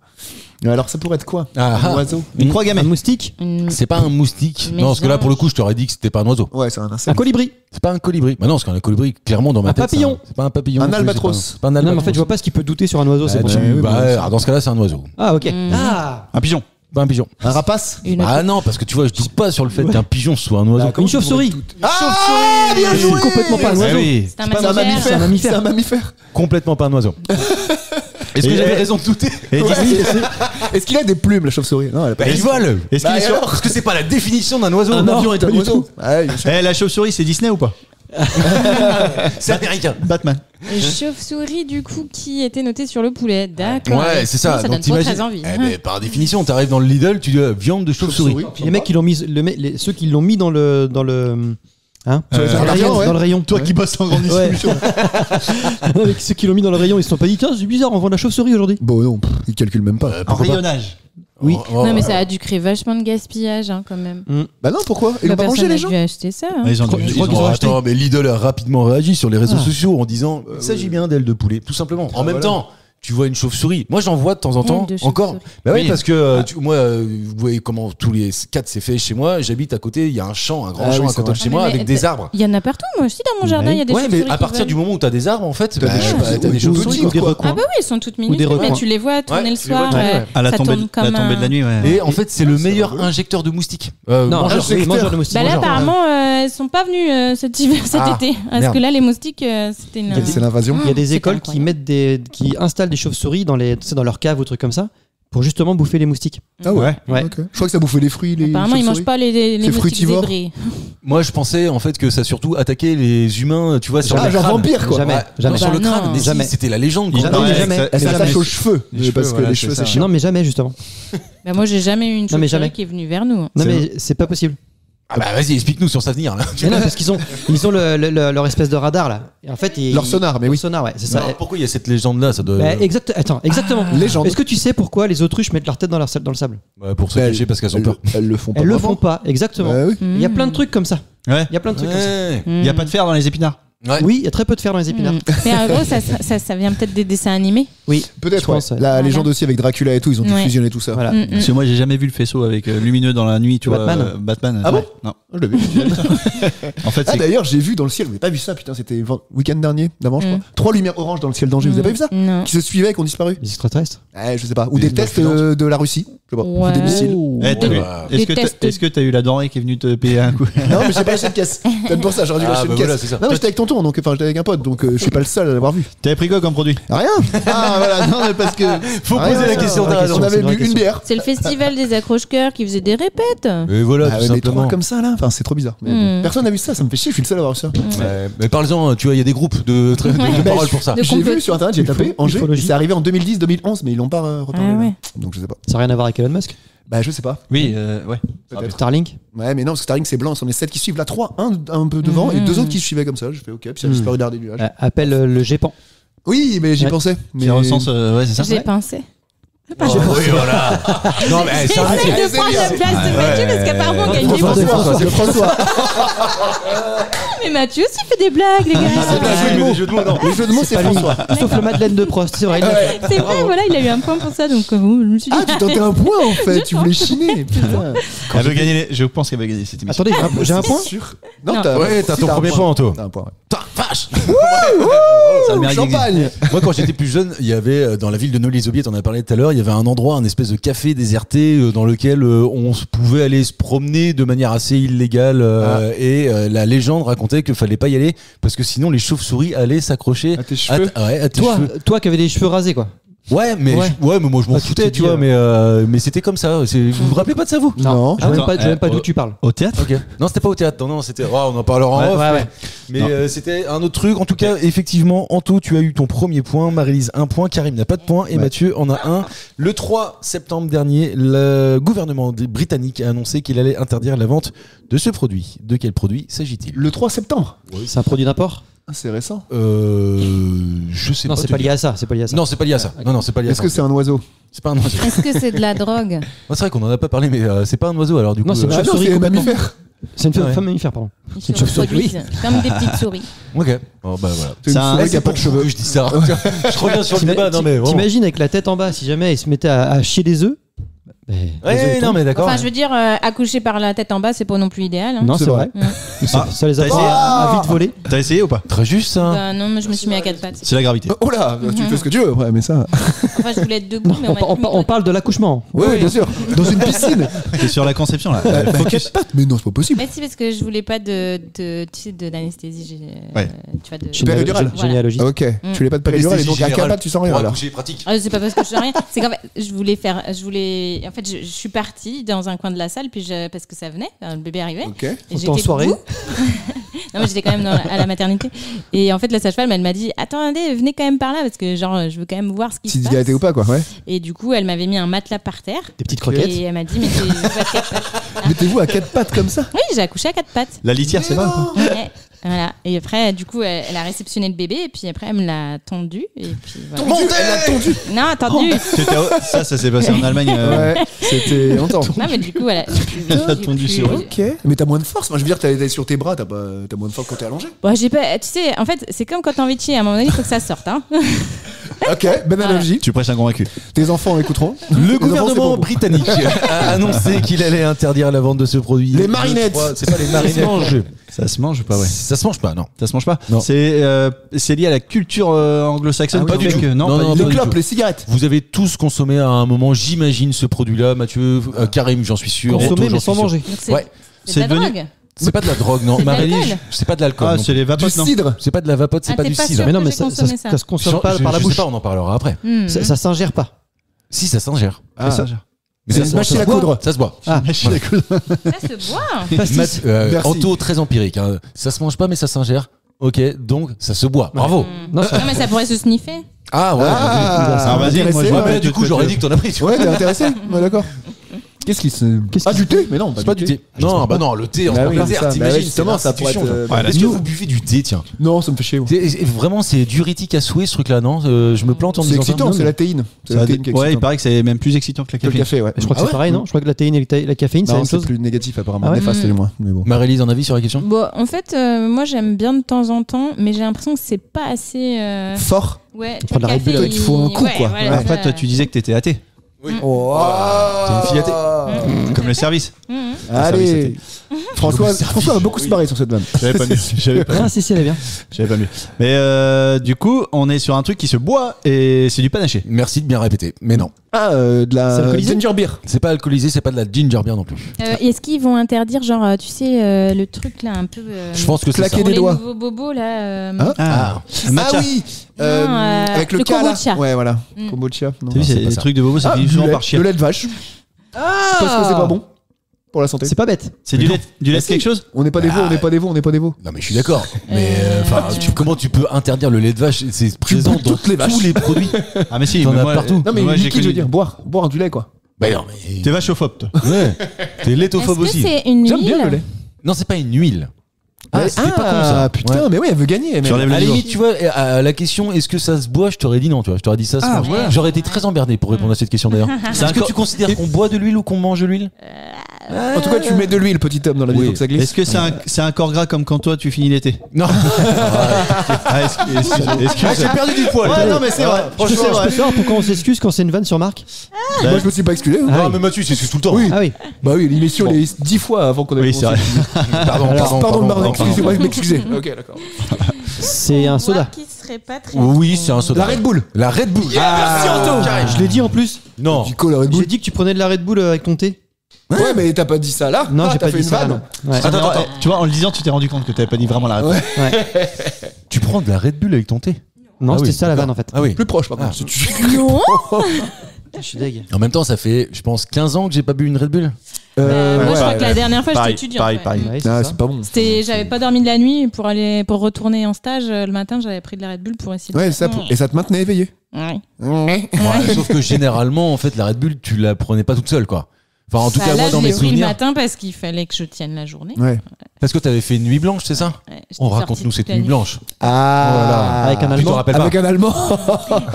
Alors, ça pourrait être quoi? Un oiseau? Une croix gammée. Un moustique. C'est pas un moustique. Non, parce que là, pour le coup, je t'aurais dit que c'était pas un oiseau. Ouais, c'est un Un insecte. colibri. C'est pas un colibri. Bah non, parce qu'un colibri, clairement, dans ma Un tête. papillon. C'est pas un papillon. Un non plus, albatros. C'est pas un Non, albatros. mais en fait, je vois pas ce qui peut douter sur un oiseau. C'est Bah, pour tu- ça. bah, alors, dans ce cas-là, c'est un oiseau. Ah, ok. Ah. Un pigeon. Pas un pigeon. Un rapace? Ah non, parce que tu vois, je dis pas sur le fait qu'un pigeon soit un oiseau. Une chauve-souris. Ah, bien joué! C'est complètement pas un oiseau. oui. C'est un C'est un mammifère. mammifère. C'est un mammifère. C'est un mammifère. Complètement pas un oiseau. Est-ce que Et- j'avais raison de douter? Et Disney, Est-ce qu'il a des plumes, la chauve-souris? Non, elle a pas. Bah, il vole. est-ce qu'il est sur. Parce que c'est pas la définition d'un oiseau. Un avion est un oiseau. Ouais, bien sûr. Eh, la chauve-souris, c'est Disney ou pas? C'est américain. Batman. Chauve-souris, du coup, qui était noté sur le poulet. D'accord. Ouais, c'est ça. Ça Donc, donne trop très t'imagines- envie. Eh ben, par définition, t'arrives dans le Lidl, tu dis viande de chauve-souris. Puis les mecs qui l'ont mis, ceux qui l'ont mis dans le hein, Sur les dans le ingrédients, rayon, ouais. dans le rayon. Toi qui bosses en grande Ouais. distribution. Avec ceux qui l'ont mis dans le rayon, ils se sont pas dit tiens c'est bizarre, on vend de la chauve-souris aujourd'hui. Bon, non, ils calculent même pas. En rayonnage. Oui. Non, mais ça a dû créer vachement de gaspillage, hein, quand même. Bah non, pourquoi? Ils Bah, l'ont pas mangé, personne les n'a gens? dû acheter ça. hein. Ils ont crois- dû- je crois ils qu'ils ont ont racheté. Attends, mais Lidl a rapidement réagi sur les réseaux sociaux en disant il s'agit bien d'ailes de poulet, tout simplement. En même temps, tu vois une chauve-souris. Moi, j'en vois de temps en temps Ailes de encore. chauve-souris. Bah oui, Oui. parce que moi, vous voyez comment tous les 4 c'est fait chez moi. J'habite à côté, il y a un champ, un grand Ah champ oui, à c'est côté de vrai. chez moi Mais avec des arbres. Il y en a partout, moi aussi, dans mon jardin, il y a des Ouais, mais chauves-souris à qui partir volent. du moment où t'as des arbres, en fait, T'as bah, des chevaux- t'as t'as des des chauves-souris. petits, des quoi. recoins. Ah bah oui, ils sont toutes minutes, des mais recoins. tu les vois tourner le tu les vois soir. tourner, ouais. À la ça tombée tourne comme de la un- nuit, ouais. Et en fait, c'est le meilleur injecteur de moustiques. Non, Mangeur. mangeur de moustiques. Bah là, mangeur. apparemment, elles sont pas venues cet hiver, cet Ah, été. Parce merde. que là, les moustiques, c'était une. C'est l'invasion. Il y a des C'est écoles qui incroyable. qui installent des chauves-souris dans les, tu sais, dans leur cave ou trucs comme ça pour justement bouffer les moustiques. Ah ouais? Ouais. Ok. Je crois que ça bouffait les fruits, les Apparemment, ils chauves-souris. mangent pas les C'est moustiques fruitivore. zébrés. Moi, je pensais en fait que ça surtout attaquait les humains, tu vois, sur Ah, les genre crânes. vampire, quoi. Jamais, Ouais, jamais. sur le Bah crâne, non. mais si, Jamais. c'était la légende. quoi. Jamais. Ouais, jamais. ça- Elle ça- s'attache mais- aux cheveux. Les cheveux, Parce que voilà, les c'est cheveux, ça. c'est chiant. Non mais jamais justement. Bah, moi, j'ai jamais eu une Non, mais chauve-souris jamais. qui est venue vers nous. Non mais c'est pas possible. Ah bah vas-y, explique-nous sur ça venir là. Mais non parce qu'ils ont leur espèce de radar là. Et en fait Leur sonar, mais oui. Leur sonar ouais c'est ça. Alors, pourquoi il y a cette légende là? Ça doit. Bah, exactement. Légende. Est-ce que tu sais pourquoi les autruches mettent leur tête dans le sable? Ouais, pour se Bah, cacher parce qu'elles ont peur. Elles le font pas. Elles le vraiment. font pas, exactement. Ouais, oui. Il y a plein de trucs comme ça. Ouais. Il y a plein de trucs comme ça. Ouais. Il n'y a pas de fer dans les épinards. Ouais. Oui, il y a très peu de fer dans les épinards. Mais en gros, ça vient peut-être des dessins animés. Oui, Peut-être, je pense, ouais. ouais. La Voilà. légende aussi avec Dracula et tout, ils ont dû Ouais. fusionner tout ça. Voilà. Parce que moi, j'ai jamais vu le faisceau avec lumineux dans la nuit, tu vois. Batman. Batman. Ah bon Ouais. Non. Je l'ai vu. En fait, Ah c'est. d'ailleurs, j'ai vu dans le ciel, vous n'avez pas vu ça, putain, c'était week-end dernier, d'avant, je crois. 3 lumières oranges dans le ciel d'Angers, vous avez pas vu ça? Non. Qui se suivaient, qui ont disparu? Les extraterrestres. Ouais, je sais pas. Ou Des des tests accidents. de la Russie, je sais pas. Ouais. Ou des missiles. Eh, t'as vu- Des Est-ce que tests. est-ce que t'as eu la denrée qui est venue te payer un coup? Non, mais j'ai pas acheté de caisse. Peut-être pour ça, j'aurais dû Ah, acheter bah une caisse. voilà, c'est ça. Non, mais j'étais avec tonton, donc enfin, j'étais avec un pote, donc je suis pas le seul à l'avoir vu. T'avais pris quoi comme produit? Rien. Ah voilà, non mais parce que. Faut Rien, poser la question. vraie t'as raison. On avait c'est une vraie bu une question. bière. C'est le festival des accroche-cœurs qui faisait des répètes. Et voilà, Ah tout ouais, mais simplement. trois comme ça là, enfin c'est trop bizarre. Mais bon. Personne n'a vu ça, ça me fait chier, je suis le seul à avoir vu ça. Ouais, mais parle-en, tu vois, il y a des groupes de parole pour ça. De J'ai complot- vu sur internet, j'ai tapé Angers, ufologie. c'est arrivé en 2010-2011, mais ils l'ont pas reparlé. Ah ouais. là. Donc je sais pas. Ça n'a rien à voir avec Elon Musk. Bah je sais pas. Oui, ouais. Peut-être. Starlink. Ouais, mais non, parce que Starlink c'est blanc, on est 7 qui suivent. Là 3, un peu devant et 2 autres qui suivaient comme ça. Je fais ok, puis ça a disparu derrière des nuages. Appelle le GEPAN. Oui, mais j'y Ouais. pensais. Mais Qui recense, ouais, c'est ça. J'ai pensé. Oh, oui, voilà. Non, mais c'est un J'essaie métier. de prendre la place de Mathieu parce qu'apparemment, Gaël est François, c'est François. Mais Mathieu aussi fait des blagues, les gars. Les jeux de mots, non. Les jeux de mots, c'est Pas lui. François. Sauf le Madeleine de Prost, c'est vrai. il l'a fait. C'est vrai, voilà, il a eu un point pour ça, donc je me suis dit. Ah, tu tentais un point en fait, tu voulais chiner. Putain. Elle veut gagner. Je pense qu'elle va gagner cette émission. Attendez, j'ai un point. Sûr. Non. Ouais, t'as si, ton premier point, Anto. T'as un point, ouais. Putain, vache. Ça le mérite Champagne. Moi, quand j'étais plus jeune, il y avait dans la ville de Nolly-les-Aubiers, on en a parlé tout à l'heure, il y avait un endroit, un espèce de café déserté dans lequel pouvait aller se promener de manière assez illégale et la légende racontait qu'il fallait pas y aller parce que sinon les chauves-souris allaient s'accrocher À tes cheveux. à tes cheveux. Toi qui avais les cheveux rasés quoi. Ouais, mais Ouais. mais moi je m'en Ah, tu foutais, te tu dis, vois, mais c'était comme ça. Vous vous rappelez pas de ça, vous? Non. Je sais même Attends, pas, je sais même pas d'où tu parles. Au théâtre. Ok. Non, c'était pas au théâtre. Non, c'était. On en parlera en Ouais, off. ouais, mais- ouais. Mais Non. c'était un autre truc. En tout cas, effectivement, Anto, tu as eu ton premier point. Marie-Lise, un point. Karim n'a pas de point. Et Mathieu en a un. Le 3 septembre dernier, le gouvernement britannique a annoncé qu'il allait interdire la vente de ce produit. De quel produit s'agit-il? Le 3 septembre. C'est un produit d'import. Ah, c'est récent. Je sais Non, pas. c'est te pas dire. lié à ça. C'est pas lié à ça. Non, c'est pas lié à ça. Non, c'est pas lié à Est-ce ça. que c'est un oiseau? C'est pas un oiseau. Est-ce que c'est de la drogue? C'est vrai qu'on en a pas parlé, mais c'est pas un oiseau alors du coup. Non, c'est Ah non, c'est un mammifère. C'est une Ouais. femme mammifère, pardon. Ils se reproduisent comme des petites souris. Ok. Bon, bah voilà. C'est une souris qui a pas de cheveux. Je dis ça. Je reviens sur le débat. Non mais vraiment. T'imagines avec la tête en bas, si jamais il se mettait à chier des œufs. Ouais, non mais d'accord. Enfin, je veux dire, accoucher par la tête en bas, c'est pas non plus idéal. Hein. Non, c'est vrai. Ça les a pas à vite voler. T'as essayé ou pas? Très juste ça. Bah, non, mais je me suis mis à 4 pattes. C'est la gravité. Oh là, tu fais ce que tu veux, ouais, mais ça. Enfin, je voulais être debout, mais On parle de l'accouchement. Oui, bien sûr. Dans une piscine. T'es sur la conception là. Focus. Mais non, c'est pas possible. Mais si, parce que je voulais pas tu sais, de l'anesthésie. Ouais. Tu vois, de... Péridurale. Généalogie. Ok. Tu voulais pas de péridurale et donc à 4 pattes, tu sens rien là. Accoucher pratique. Ah, c'est pas parce que je sais rien. C'est qu'en fait, en fait, je suis partie dans un coin de la salle, puis parce que ça venait, le bébé arrivait. Ok. Et J'étais en soirée. debout. Non, mais j'étais quand même à la maternité. Et en fait, la sage-femme, elle m'a dit, attendez, venez quand même par là, parce que genre, je veux quand même voir ce qui se Si passe. d'égalité ou pas, quoi, ouais. Et du coup, elle m'avait mis un matelas par terre. Des petites croquettes. Et elle m'a dit, mettez-vous à 4 pattes. Mettez-vous à 4 pattes comme ça. Oui, j'ai accouché à 4 pattes. La litière, c'est vrai ou pas? Ouais. Voilà. Et après, du coup, elle a réceptionné le bébé, et puis après, elle me l'a tendu. Et puis voilà. Elle a tendu. Non, tendu. Ça s'est passé en Allemagne. Ouais, c'était longtemps. Non, mais du coup, elle a tendu sur eux. Ok. Mais t'as moins de force. Moi, je veux dire, t'es sur tes bras, t'as moins de force quand t'es allongé. Bon, j'ai pas. Tu sais, en fait, c'est comme quand t'as envie de chier. À un moment donné, il faut que ça sorte. Hein. Ok, bonne analogie. Tu prêches un convaincu. Tes enfants écouteront. Le gouvernement britannique a annoncé qu'il allait interdire la vente de ce produit. Les marinettes. C'est pas les marinettes. Ça se mange ou pas? Ouais. Ça se mange pas, non. Ça se mange pas? Non. C'est lié à la culture anglo-saxonne. Ah oui, pas du tout. Non, pas du Les tout. clopes, les cigarettes. Vous avez tous consommé à un moment, j'imagine, ce produit-là, Mathieu, Karim, j'en suis sûr. Consommer Otto, mais j'en sans suis sûr. manger. Donc, c'est Ouais. c'est de la devenu- drogue. C'est pas de la drogue, non. C'est de Marélie, l'alcool. c'est pas de l'alcool. Ah, non c'est les Du vapotes, non? cidre. C'est pas de la vapote, c'est Ah, pas t'es du pas cidre. sûr Mais non, que mais j'ai ça consommé ça. se consomme pas par la je bouche. sais pas, on en parlera après. Ça s'ingère pas. Si, ça s'ingère. Ah. Mais C'est ça une se- machine ça à se boit. coudre. Ça se boit. Ah, Ça se boit. pastis. Merci. Anto, très empirique. Hein. Ça se mange pas, mais ça s'ingère. Ok, donc ça se boit. Bravo. Non, Non, mais ça pourrait se sniffer. Ah ouais. Ah, vas-y, moi, je Ouais, vois mais pas du coup, j'aurais dit que t'en as pris. Tu vois. Ouais, t'es intéressé. Ouais, d'accord. Qu'est-ce qui se. Ah, du thé? Mais non, C'est pas du thé. Non, bah non, le thé, on Bah se oui, prend c'est le ça. thé. Bah T'imagines, ouais, justement, ça pourrait l'institution, être. genre. Est-ce que vous buvez du thé, tiens? Non, ça me fait chier. moi. Vraiment, c'est diurétique à souhait, ce truc-là, non? Je me plante en C'est disant ça. excitant, Non, c'est mais- la théine. C'est la théine qui est Ouais, il excitante. paraît que c'est même plus excitant que la Que le café. café, ouais. Je crois que Ah c'est ouais pareil, non? Je crois que la théine et la caféine, c'est la Non, même c'est chose. plus négatif apparemment. Ah ouais. Néfaste du moins. Mais bon. Marie-Lise, un avis sur la question? Bon, en fait, moi, j'aime bien de temps en temps, mais j'ai l'impression que c'est pas assez. Fort. Ouais, prends de la Red Bull, il te faut un coup, quoi. voilà, Après, toi, tu disais que t'étais athée. Oh, T'es une fille athée. Comme le service. Allez. François va beaucoup se barrer sur cette vanne. J'avais pas mieux. J'avais pas, Ah, si, elle est bien. j'avais pas mieux. Mais du coup, on est sur un truc qui se boit et c'est du panaché. Merci de bien répéter. Mais non. Ah, de C'est la alcoolisé ginger beer. C'est pas alcoolisé, c'est pas de la ginger beer non plus. Est-ce qu'ils vont interdire, genre, tu sais, le truc là, un peu. Je pense que c'est ça. Claquer pour des les doigts. nouveaux bobos là. Hein Ah, Ah matcha. oui. Avec le le K là. kombucha. Ouais, voilà. Mm. Kombucha. Non. T'as vu, c'est c'est pas des ça. trucs de bobo, ça Ah, finit du souvent lait, par chier. de lait de vache. Parce que c'est pas bon pour la santé. C'est pas bête. C'est du lait de quelque chose? On n'est pas des veaux, on n'est pas des veaux, on n'est pas des veaux. Non mais je suis d'accord. Mais comment tu peux interdire le lait de vache? C'est présent bois dans toutes les vaches. tous les produits. Ah, mais si, T'en mais as moi, partout. Non mais moi, j'ai liquide, je veux connu- dire, boire du lait quoi. Bah non mais. T'es vachophobe, toi. Ouais. T'es Est-ce laitophobe que aussi. c'est une J'aime bien le huile lait. Non, c'est pas une huile. Ah, c'était pas con ça. putain, Ouais. mais oui, elle veut gagner. Tu même. enlèves À la le limite, tu vois, à la question est-ce que ça se boit, je t'aurais dit non, tu vois. Je t'aurais dit ça se mange. ouais. J'aurais été très emmerdé pour répondre à cette question d'ailleurs. Est-ce que tu considères qu'on boit de l'huile ou qu'on mange de l'huile? En tout cas, tu mets de l'huile, petit homme, dans la vie, Oui. donc ça glisse. Est-ce que c'est un corps gras comme quand toi tu finis l'été? Non. Ah, J'ai perdu du poil. Ouais, non, mais c'est vrai. Je peux savoir pourquoi on s'excuse quand c'est une vanne sur Marc? Moi, je me suis pas excusé. Ah Non, oui. mais Mathieu, c'est tout le temps. Oui. Ah oui. Bah oui, l'émission, elle est 10 fois avant qu'on ait Oui, c'est vrai. Pardon, excusez-moi, je m'excusais. Ok, d'accord. C'est un soda. Qui serait pas très. Oui, c'est un soda. La Red Bull. La Red Bull. Merci, Anto. Je l'ai dit en plus. Non. Du coup, la Red J'ai Bull. dit que tu prenais de la Red Bull avec ton thé. Ouais, mais t'as pas dit ça là. Non, Ah, j'ai t'as pas fait dit une ça. vanne. non. Ouais. Attends, tu vois, en le disant, tu t'es rendu compte que t'avais pas dit vraiment la réponse. Tu prends de la Red Bull avec ton thé? Non, Ah c'était oui, ça la vanne en fait. Ah oui. Plus proche, par contre. Non. Je suis deg. En même temps, ça fait, je pense, 15 ans que j'ai pas bu une Red Bull. Moi, je crois ouais. que la dernière fois, j'étais Pareil, étudiante. pareil, ouais. pareil. Ouais, c'est Ah, ça. c'est pas bon. J'avais pas dormi de la nuit pour retourner en stage le matin. J'avais pris de la Red Bull pour essayer. Ouais, ça, et ça te maintenait éveillé. Ouais. Ouais, sauf que généralement, en fait, la Red Bull, tu la prenais pas toute seule, quoi. Enfin, en tout cas, là, moi, dans je mes l'ai pris le souvenirs. matin parce qu'il fallait que je tienne la journée. Ouais. Parce que t'avais fait une nuit blanche, c'est ça? Ouais, j'étais On sortie raconte-nous toute cette la nuit nuit. blanche. Ah, Avec un Tu te Allemand. rappelles pas? avec un Allemand.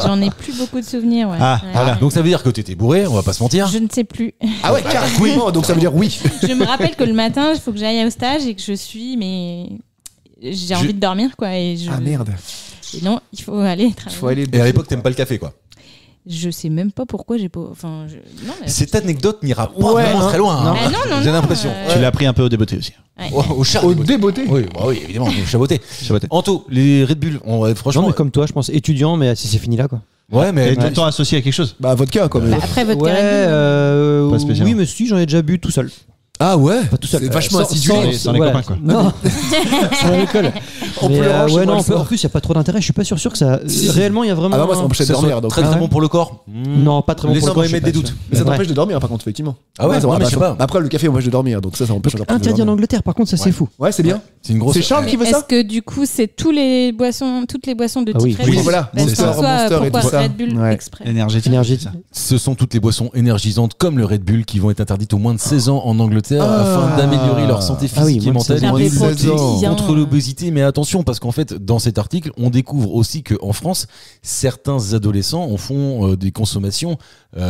J'en ai plus beaucoup de souvenirs. Ouais. Ah, Ouais. voilà. Donc ça veut dire que t'étais bourré, on va pas se mentir. Je ne sais plus. Ah ouais, carrément. Donc ça veut dire oui. Je me rappelle que le matin, il faut que j'aille au stage et que je suis, mais j'ai envie de dormir, quoi. Et Ah merde. Et non, il faut aller travailler. Faut aller. Et à l'époque, t'aimes pas le café, quoi. Je sais même pas pourquoi j'ai pas. Enfin, non, mais... Cette anecdote n'ira pas Ouais, vraiment non. très loin. hein. Ah, non, J'ai non, l'impression. euh, Tu l'as pris un peu au débeauté aussi. Ouais. Au char. Au débeauté. Oui, bah oui, évidemment, au chaboté. Chaboté. Anto, les Red Bull, Non, franchement. mais comme toi, je pense étudiant, mais si c'est fini là, quoi. Ouais, mais Et tout le temps associé à quelque chose. Bah vodka quoi. mais- Bah, après votre Ouais, Pas spécialement. oui, mais si, j'en ai déjà bu tout seul. Ah ouais. Pas tout seul. C'est vachement Sans- acidulé. sans les copains, quoi. Non, sans l'alcool. En Mais, pleurant chez ouais, moi non, le en soir. plus, il n'y a pas trop d'intérêt. Je suis pas sûr que ça. Si. Réellement, il y a vraiment. Ah bah moi ça m'empêchait de ça soit dormir. Donc très très bon pour le corps. Non, pas très bon Les pour le gens corps, vont je suis émettre des pas doutes. sûr. Mais ça Ouais. t'empêche de dormir par contre effectivement. Ah ouais, ça ouais, va, mais bah, je sais pas. Après le café empêche de dormir donc ça m'empêche encore plus de Interdit en dormir. Angleterre, par contre, ça c'est fou. Ouais c'est bien. C'est une grosse. C'est Charles qui veut Est-ce ça. que du coup, c'est toutes les boissons de Ah oui. type Red Oui Bull voilà. Parce que Monster, soit, Monster et pourquoi tout ça. Red Bull Ouais. exprès Énergétique. Énergétique. Ce sont toutes les boissons énergisantes comme le Red Bull qui vont être interdites aux moins de 16 ans en Angleterre afin d'améliorer leur santé Ah oui, physique et moins de 16 mentale ans. et Ça de fait lutter protéines. contre l'obésité. Mais attention, parce qu'en fait, dans cet article, on découvre aussi qu'en France, certains adolescents en font des consommations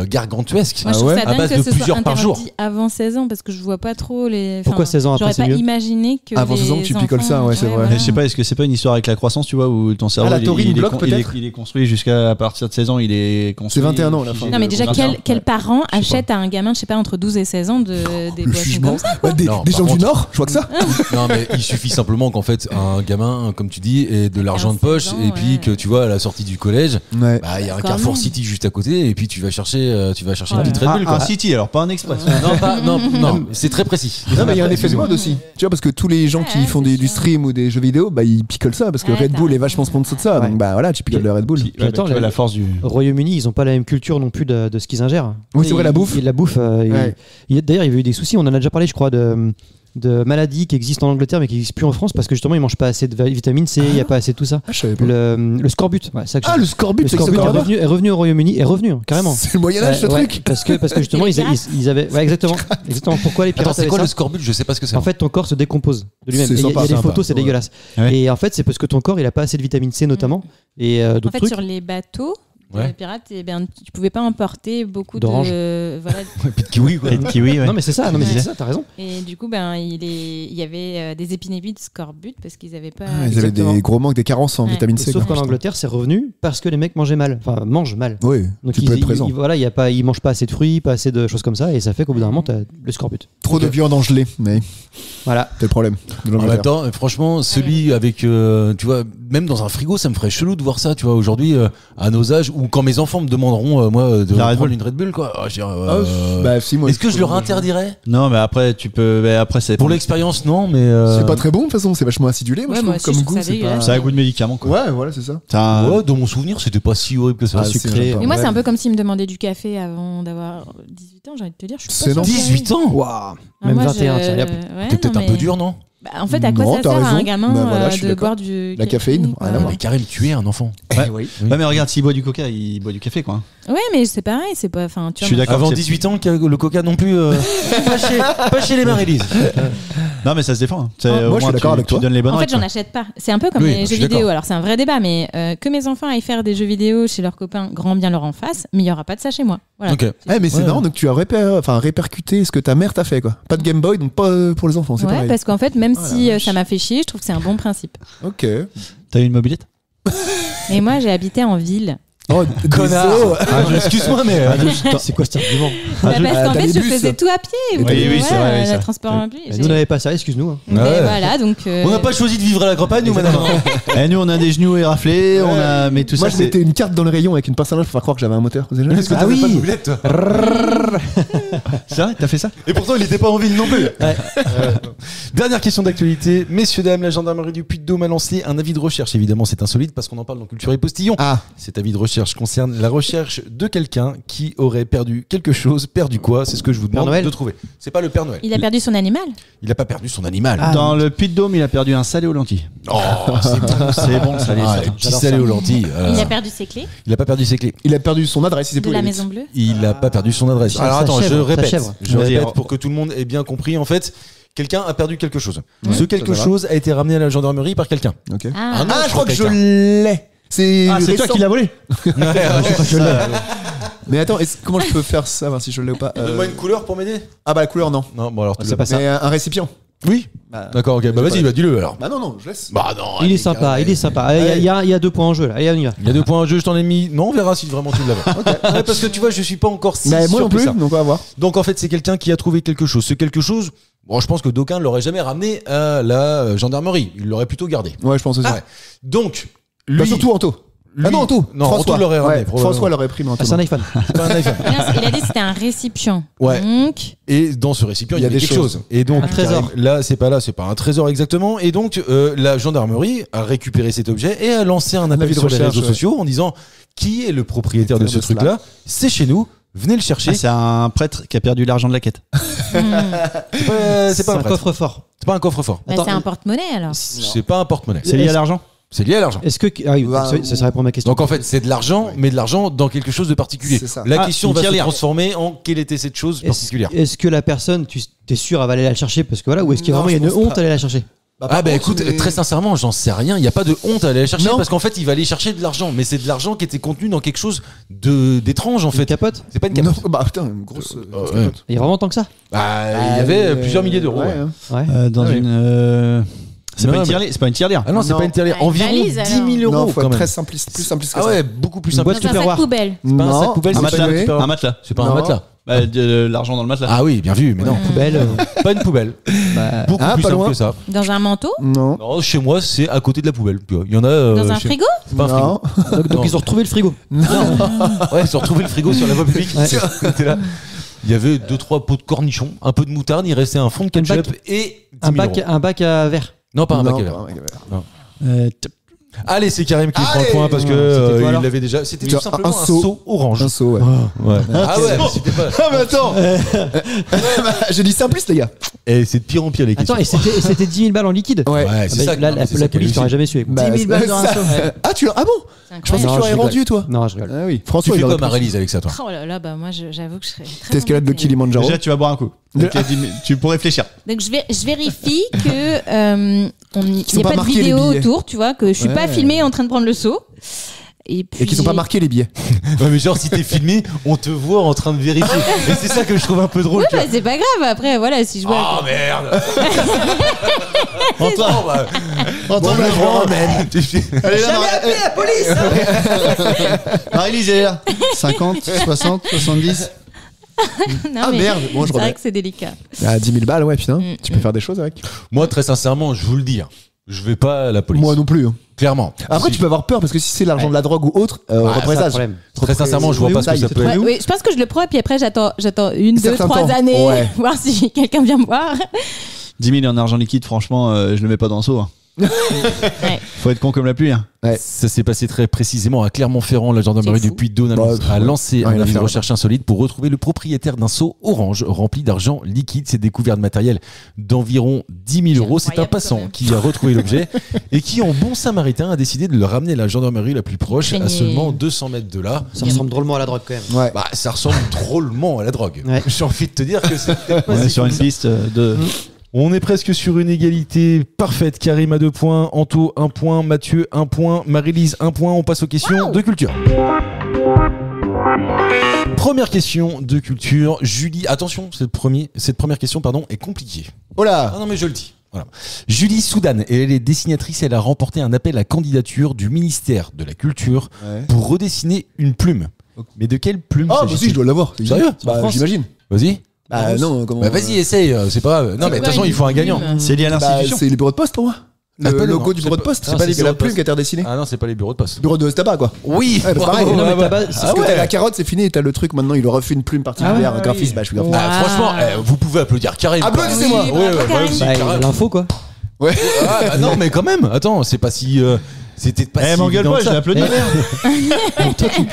gargantuesques Moi, je trouve ça à dingue base que de ce soit plusieurs par jour. interdit avant 16 ans parce que je vois pas trop les. Pourquoi 16 ans après, J'aurais c'est pas mieux imaginé que. Avant 16 ans, les tu picoles enfants- ça, ouais, c'est vrai. voilà. Mais je sais pas, est-ce que c'est pas une histoire avec la croissance, tu vois, où ton cerveau la taurine il est bloque, peut-être il est construit jusqu'à partir de 16 ans, il est construit. C'est 21 ans, la fin. Non, mais déjà, quel parent achète à un gamin, je sais pas, entre 12 et 16 ans des Le boissons jugement. comme ça? Ouais, des Non, des par gens du contre- Nord, je vois que ça. Non, mais il suffit simplement qu'en fait, un gamin, comme tu dis, ait de l'argent de 15, poche 16 ans, et puis ouais. que tu vois, à la sortie du collège, Ouais. bah, il y a un Encore Carrefour non. City juste à côté et puis tu vas chercher une petite Red Bull. Un Quoi. City, alors pas un Express. Non, c'est très précis. Non mais il y a un effet de mode aussi. Tu vois parce que tous les gens qui Ouais, font c'est du sûr. stream ou des jeux vidéo, bah ils picolent ça parce que Ouais, Red t'as Bull est raison. vachement sponsor de ça. Ouais. Donc bah voilà, tu picoles le Red Bull. Puis, Puis attends, tu vois la force du. Au Royaume-Uni, ils ont pas la même culture non plus de ce qu'ils ingèrent. Oui, c'est vrai, la bouffe. La bouffe. Ouais. D'ailleurs, il y avait eu des soucis. On en a déjà parlé, je crois, de maladies qui existent en Angleterre mais qui n'existent plus en France parce que justement, ils mangent pas assez de vitamine C, il y a pas assez de tout ça. Ah, je savais pas. Le scorbut. Ouais, ça que Ah je- le scorbut, le c'est que scorbut c'est encore là-bas. est revenu au Royaume-Uni, carrément. C'est le Moyen Âge ce Ouais, truc. parce que justement, Et les ils avaient. Ouais, exactement. Pourquoi les Attends, pirates c'est avaient quoi ça le scorbut? Je sais pas ce que c'est. En fait, ton corps se décompose de lui-même. C'est Et Il y a sympa, des sympa. photos, c'est Ouais. dégueulasse. Ouais. Et en fait, c'est parce que ton corps, il a pas assez de vitamine C notamment et En d'autres fait, trucs. sur les bateaux. Ouais. Les pirates, eh ben, tu pouvais pas emporter beaucoup D'oranges. de. Voilà. Et puis de kiwi, quoi. Et de kiwi, ouais. Non, mais c'est ça. Non, mais Ouais. c'est ça. T'as raison. Et du coup, ben, il y avait des épidémies de scorbut parce qu'ils avaient pas. Ah, ils avaient Exactement. des gros manques, des carences en Ouais. vitamine Et C. sauf quoi. qu'en Angleterre, c'est revenu parce que les mecs mangeaient mal. Enfin, mangent mal. Oui, Donc tu peux être présent. voilà, ils mangent pas assez de fruits, pas assez de choses comme ça, et ça fait qu'au bout d'un moment, t'as le scorbut. Trop de viande en gelée, mais Voilà. c'est le problème. de En même l'Angleterre. temps, franchement, celui avec, tu vois, même dans un frigo, ça me ferait chelou de voir ça, tu vois, aujourd'hui, à nos âges, ou quand mes enfants me demanderont, moi, de La Red prendre Bull. une Red Bull, quoi. Je dirais, Bah, si, moi, est-ce que je leur interdirais? Non, mais après, tu peux. Mais après, c'est. Pour l'expérience, non, mais. C'est pas très bon de toute façon, c'est vachement acidulé. Moi, Ouais, je moi trouve aussi, comme je trouve goût, ça c'est pas. dégueulasse. Ça a goût de médicament, quoi. Ouais, voilà, c'est ça. T'as un- Ouais, dans mon souvenir, c'était pas si horrible que ça. Ah, si, sucré. j'aime pas. Mais moi, Ouais. c'est un peu comme s'ils me demandaient du café avant d'avoir 18 ans, j'ai envie de te dire. Je suis C'est pas non. sûre que- 18 ans? Waouh. Ah, Même moi, 21, je- tiens, yep. ouais, T'es peut-être non, un peu mais- dur, non? Bah, en fait, à quoi Non, ça t'as sert à raison. un gamin Bah, voilà, je suis de d'accord. boire du La caféine, quoi. rien à voir. Mais Karim, tu es un enfant. Ouais. Oui. Ouais, mais regarde, s'il boit du coca, il boit du café, quoi. Ouais, mais c'est pareil, c'est pas. Enfin, tu Je suis vois, d'accord. Avant c'est- 18 ans, le coca non plus. pas chez les Marie-Lise. Non, mais ça se défend. moi, je suis d'accord avec toi. Tu donnes les bonnes En fait, règles, j'en quoi. achète pas. C'est un peu comme Oui, les je jeux suis vidéo. d'accord. Alors, c'est un vrai débat, mais que mes enfants aillent faire des jeux vidéo chez leurs copains, grand bien leur en face, mais il y aura pas de ça chez moi. Voilà. Ok. Eh, mais c'est Ouais. marrant, donc tu as répercuté ce que ta mère t'a fait, quoi. Pas de Game Boy, donc pas pour les enfants, c'est Ouais, pareil. parce qu'en fait, même Oh la si vache. ça m'a fait chier, je trouve que c'est un bon principe. Ok. T'as eu une mobilette? Et moi, j'ai habité en ville. Oh, Connard. désolé. Excuse-moi, mais. C'est quoi cet argument Bah, parce qu'en t'as fait, les je bus. faisais tout à pied. Oui, oui, c'est vrai, oui, Le ça. transport en plus. Nous, on n'avait pas ça, excuse-nous. hein. Mais Ouais. voilà, donc. On n'a pas choisi de vivre à la campagne, nous, madame. Eh, nous, on a des genoux éraflés, on a. Mais tout Moi, ça, je c'est. mettais une carte dans le rayon avec une pince à linge pour faire croire que j'avais un moteur. Vous avez jamais- Est-ce que Ah t'avais oui. pas de mobilette, toi? C'est vrai, t'as fait ça? Et pourtant, il était pas en ville non plus. Dernière question d'actualité. Messieurs, dames, la gendarmerie du Puy-de-Dôme a lancé un avis de recherche. Évidemment, c'est insolite parce qu'on en parle dans Culture et Postillon. Ah, Cet avis de recherche recherche concerne la recherche de quelqu'un qui aurait perdu quelque chose. Perdu quoi? C'est ce que je vous demande Noël de trouver. C'est pas le Père Noël. Il a perdu son animal. Il a pas perdu son animal. Dans le Puy-de-Dôme, il a perdu un salé aux lentilles. Oh, c'est bon. C'est bon le salé. Ah, ça. les petits salés aux lentilles. Il a perdu ses clés Il a pas perdu ses clés. Il a perdu son adresse, il s'est de plus la Maison Bleue. Il a pas perdu son adresse. Sa Alors attends, chèvre, je sa répète. chèvre. Je Vas-y, répète pour que tout le monde ait bien compris. En fait, quelqu'un a perdu quelque chose. Ce quelque ça va. chose a été ramené à la gendarmerie par quelqu'un. Ok. Ah, Un Ah, autre je crois que je quelqu'un. l'ai. C'est Ah, c'est toi récent. qui l'as volé. Mais attends, comment je peux faire ça, voir si je l'ai ou pas Donne-moi une couleur pour m'aider. Ah bah la couleur non. Non, bon alors tu C'est l'as pas ça. Mais un récipient. Oui. Bah, D'accord, ok. Bah vas-y, bah dis-le alors. Bah non, je laisse. Bah non. Il est allez, sympa, carré. il est sympa. Il y a 2 points en jeu là. Allez, on y va. Il y a 2 points en jeu, je t'en ai mis. Non, on verra si vraiment tu l'avais. Ouais, parce que tu vois, je suis pas encore si Mais moi sûr non que plus, ça. donc on va voir. Donc en fait, c'est quelqu'un qui a trouvé quelque chose. Ce quelque chose, bon, je pense que d'aucuns ne l'auraient jamais ramené à la gendarmerie. Ils l'auraient plutôt gardé. Ouais, je pense aussi. Ouais. Donc, lui, Bah, surtout Anto. lui- Ah non, Anto. Non, François Anto l'aurait ramené, Ouais, probablement. François l'aurait pris, mais Anto. Ah, c'est un non. iPhone. c'est pas un iPhone. non, il a dit que c'était un récipient. Ouais. Donc, Et dans ce récipient, il y Il y a avait des quelque choses. chose. Et donc, Un trésor. Là, c'est pas un trésor exactement. Et donc, la gendarmerie a récupéré cet objet et a lancé un appel avis de sur les recherche, réseaux ouais. sociaux en disant qui est le propriétaire de ce De cela. truc-là. C'est chez nous. Venez le chercher. Ah, c'est un prêtre qui a perdu l'argent de la quête. C'est pas un prêtre. coffre-fort. C'est pas un coffre-fort. bah, Attends, c'est un porte-monnaie alors. C'est pas un porte-monnaie. C'est lié à l'argent. C'est lié à l'argent. Est-ce que. Ah oui, Bah, ça serait pour ma question. Donc en fait, c'est de l'argent, mais de l'argent dans quelque chose de particulier. C'est ça. La Ah, question une va se tirelire. transformer en quelle était cette chose particulière. Est-ce que la personne, tu es sûr, elle va aller la chercher parce que voilà, ou est-ce qu'il y a Non, vraiment il y a je une pense honte pas. à aller la chercher? Ah bah écoute, très sincèrement, j'en sais rien. Il n'y a pas de honte à aller la chercher Non. parce qu'en fait, il va aller chercher de l'argent, mais c'est de l'argent qui était contenu dans quelque chose d'étrange en Une fait. capote? C'est pas une Non, capote. bah putain, une grosse. ouais. Il y a vraiment tant que ça? Bah, il y avait plusieurs milliers d'euros. Ouais, ouais. hein. Ouais. Dans Ah oui. une. C'est Non, pas une mais- tirelire. C'est pas une tirelire. Ah non, c'est Non. pas une tirelire. Ah, une Environ valise, 10 alors. 000 euros Non, faut quand être même. très simpliste, plus simpliste que Ah ça. ouais, beaucoup plus Une simple. boîte Dans un sac Tupperware. poubelle. C'est pas un Non. sac poubelle, Un c'est pas matelas. une Tupperware. Un matelas. C'est pas un Non. matelas. Bah, de l'argent dans le matelas. Ah oui, bien vu, mais non. Poubelle. Pas une poubelle. Bah, Beaucoup Ah, plus pas simple loin. que ça. Dans un manteau. Non. Non, chez moi, c'est à côté de la poubelle. Tu vois. Il y en a. Dans un chez- frigo. C'est pas un frigo. Non. donc Non. ils ont retrouvé le frigo. Ouais, ils ont retrouvé le frigo sur la voie publique. Ouais. C'était là. Il y avait 2-3 pots de cornichons, un peu de moutarde, il restait un fond de ketchup et 10 000 euros. Un bac à verre. Non, pas un bac Non, à verre. pas un bac à verre. Allez, c'est Karim qui prend Allez. le point parce que C'était quoi, il alors l'avait déjà. C'était Tiens, tout simplement un un seau. seau orange. Un seau, ouais. Ouais. Ah ouais, mais c'était pas. Ah, mais attends J'ai dit simpliste, les gars. Et c'est de pire en pire les questions. Attends, et c'était 10 000 balles en liquide. Ouais. Ouais, c'est Ah, ça. bah, non, la c'est ça qui est police t'aurait réussi. jamais su. Bah, 10 000 balles dans un ça- seau. Ah, tu l'as. Ah bon C'est Je pensais que Non, tu je l'aurais rigole. rendu, toi. Non, je rigole. Ah oui. Tu François, fais il aurait quoi, pu- Marie-Lise, avec ça, toi? Oh là là, bah moi j'avoue que je serais très. T'escalades le embêtée. Kilimanjaro. Déjà, tu vas boire un coup. De- Ok, tu peux réfléchir. Donc je vérifie que il sont n'y a pas pas de marqués, les vidéo billets. autour, tu vois, que je suis pas Ouais. filmée en train de prendre le seau. Et puis. Et qui sont pas marqués les billets. Ouais, mais genre, si t'es filmé, on te voit en train de vérifier. Et c'est ça que je trouve un peu drôle. Oui, tu vois. bah, c'est pas grave. Après, voilà, si je vois. Oh merde! Antoine, Bon, bah, Antoine, je le ramène. Allez, là, Marie-Lise est là. 50, 60, 70. Non, Ah, mais merde. Bon, je c'est vrai remets. que c'est délicat. Ah, 10 000 balles, ouais, putain. Mm. Tu peux faire des choses avec. Moi, très sincèrement, je vous le dis, hein, je vais pas à la police. Moi non plus. hein. Clairement. Après, Si- tu peux avoir peur parce que si c'est l'argent de la drogue ou autre, Ouais, C'est ça le représage. problème. Très sincèrement, je vois pas ce que ça peut Ouais, être. oui, je pense que je le prends et puis après j'attends 1, 2, Certain 3 temps. années, Ouais. voir si quelqu'un vient me voir. 10 000 en argent liquide, franchement, je le mets pas dans le seau. hein. Ouais. Faut être con comme la pluie. hein. Ouais. Ça s'est passé très précisément à Clermont-Ferrand. La gendarmerie C'est du fou. Puy-de-Dôme Bah, a lancé ouais, un il a avis fait de recherche insolite pour retrouver le propriétaire d'un seau orange rempli d'argent liquide. Cette découverte matérielle d'environ 10 000 euros. C'est un Incroyable, quand passant même. qui a retrouvé l'objet et qui, en bon samaritain, a décidé de le ramener à la gendarmerie la plus proche, à Craignez. seulement 200 mètres de là. Ça ressemble drôlement à la drogue quand même. Ouais. Bah, ça ressemble drôlement à la drogue. Ouais. J'ai envie de te dire que c'est peut-être pas On est si sur cool une que ça. piste de. On est presque sur une égalité parfaite. Karim a 2 points, Anto 1 point, Mathieu 1 point, Marie-Lise 1 point. On passe aux questions de culture. Première question de culture. Julie, attention, cette première question est compliquée. Oh là Ah non mais je le dis. Voilà. Julie Soudane, elle est dessinatrice, elle a remporté un appel à candidature du ministère de la Culture Ouais. pour redessiner une plume. Mais de quelle plume Ah, bah s'agit-il? si, je dois l'avoir. Sérieux Bah, France. j'imagine. Vas-y. Bah, non, comment. Bah vas-y, essaye, c'est pas grave. Non mais de toute façon, il faut un gagnant. C'est lié à Bah, l'institution. c'est les bureaux de poste pour moi. Le Ah, pas logo non, du c'est bureau de pas- poste. c'est pas les C'est bureaux la de plume poste. qui a été redessinée. Ah non, c'est pas les bureaux de poste. Bureau de tabac, quoi. Oui, Ouais, bah, pareil. Non, mais bah, tabac, bah, c'est Parce que t'as la carotte, c'est fini, et t'as le truc maintenant, il aurait fait une plume particulière, Ah ouais, un graphiste, oui. bah je suis graphiste. Ah, Wow. franchement, vous pouvez applaudir Karim. Applaudissez-moi. Oui, Ouais, bravo, ouais, Karim. aussi, Bah, Karim. l'info quoi. Ouais. Ah, bah non, mais quand même. Attends, c'est pas si C'était pas si m'engueule évident pas, que je ça. l'ai applaudi.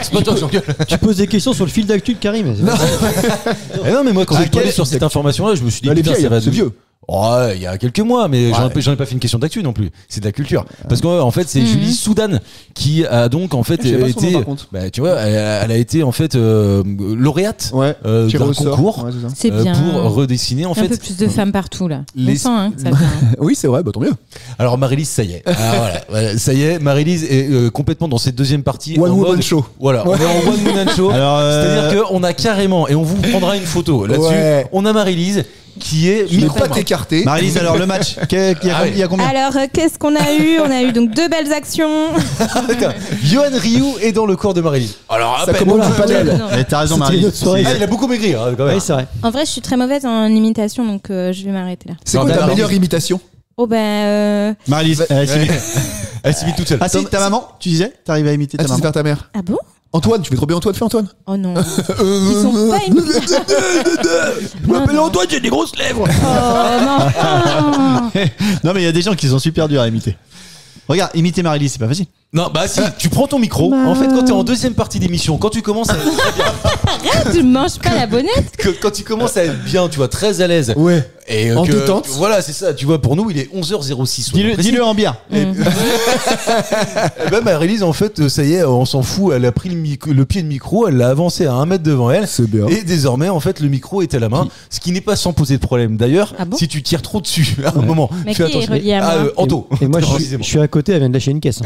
C'est pas toi que j'engueule. Tu poses des questions sur le fil d'actu de Karim. Non, mais moi, quand Ah, j'ai tombé quel- sur cette information-là, je me suis dit, Elle est putain, vieille, ça va c'est vieux. Ouais, il y a quelques mois, mais j'en ai pas fait une question d'actu non plus. C'est de la culture. Parce qu'en fait, c'est Julie Soudan qui a donc en fait Je sais pas son nom, été, par contre. bah, tu vois, elle a été en fait lauréate Ouais. Tiré d'un au sort. concours Ouais, c'est ça. C'est bien. pour redessiner en Un peu fait. plus de femmes partout là. Les- On sent hein, que ça vient. Oui, c'est vrai, bah tant mieux. Alors Marie-Lise, ça y est. Ah, voilà, ça y est, Marie-Lise est complètement dans cette deuxième partie. One en Woman mode- Show. Voilà, on est en One Woman Show. Alors, C'est-à-dire qu'on a carrément, et on vous prendra une photo là-dessus, Ouais. on a Marie-Lise qui est Je ne micro pas t'écarter. Marie-Lise, alors le match, il y a combien Alors, qu'est-ce qu'on a eu On a eu donc 2 belles actions. Johan Rioux est dans le corps de Marie-Lise. Alors, Ça appelle- commence du panel. Non. Eh, t'as raison, C'était Marie. une autre soirée. Ah, il a beaucoup maigri hein, quand même. Oui, c'est vrai. En vrai, je suis très mauvaise en imitation, donc je vais m'arrêter là. C'est Non, quoi ta d'accord. meilleure imitation? Oh ben. Marie-Lise, Elle s'imite toute seule. Ah si, ta maman, tu disais t'arrives à imiter Ah, ta tu sais maman. faire ta mère. Ah bon Antoine, tu fais trop bien Antoine, fais Antoine. Oh non. Ils sont pas imitables. Je m'appelle Antoine, j'ai des grosses lèvres. Oh non. Non mais il y a des gens qui sont super durs à imiter. Regarde, imiter Marie-Lise, c'est pas facile. Non, bah si, tu prends ton micro. En fait, quand t'es en deuxième partie d'émission, quand tu commences à Tu manges pas la bonnette. quand tu commences à être bien, tu vois, très à l'aise. Ouais. Et En détente. Voilà, c'est ça. Tu vois, pour nous, il est 11h06. Dis-le en bière. Et ben Marie-Lise, en fait, ça y est, on s'en fout. Elle a pris le pied de micro, elle l'a avancé à 1 mètre devant elle. C'est bien. Et désormais, en fait, le micro est à la main. Ce qui n'est pas sans poser de problème. D'ailleurs, Ah bon si tu tires trop dessus à un moment, Mais fais qui est attention. relié à moi Anto. Et moi, je Précisément. suis à côté, elle vient de lâcher une caisse.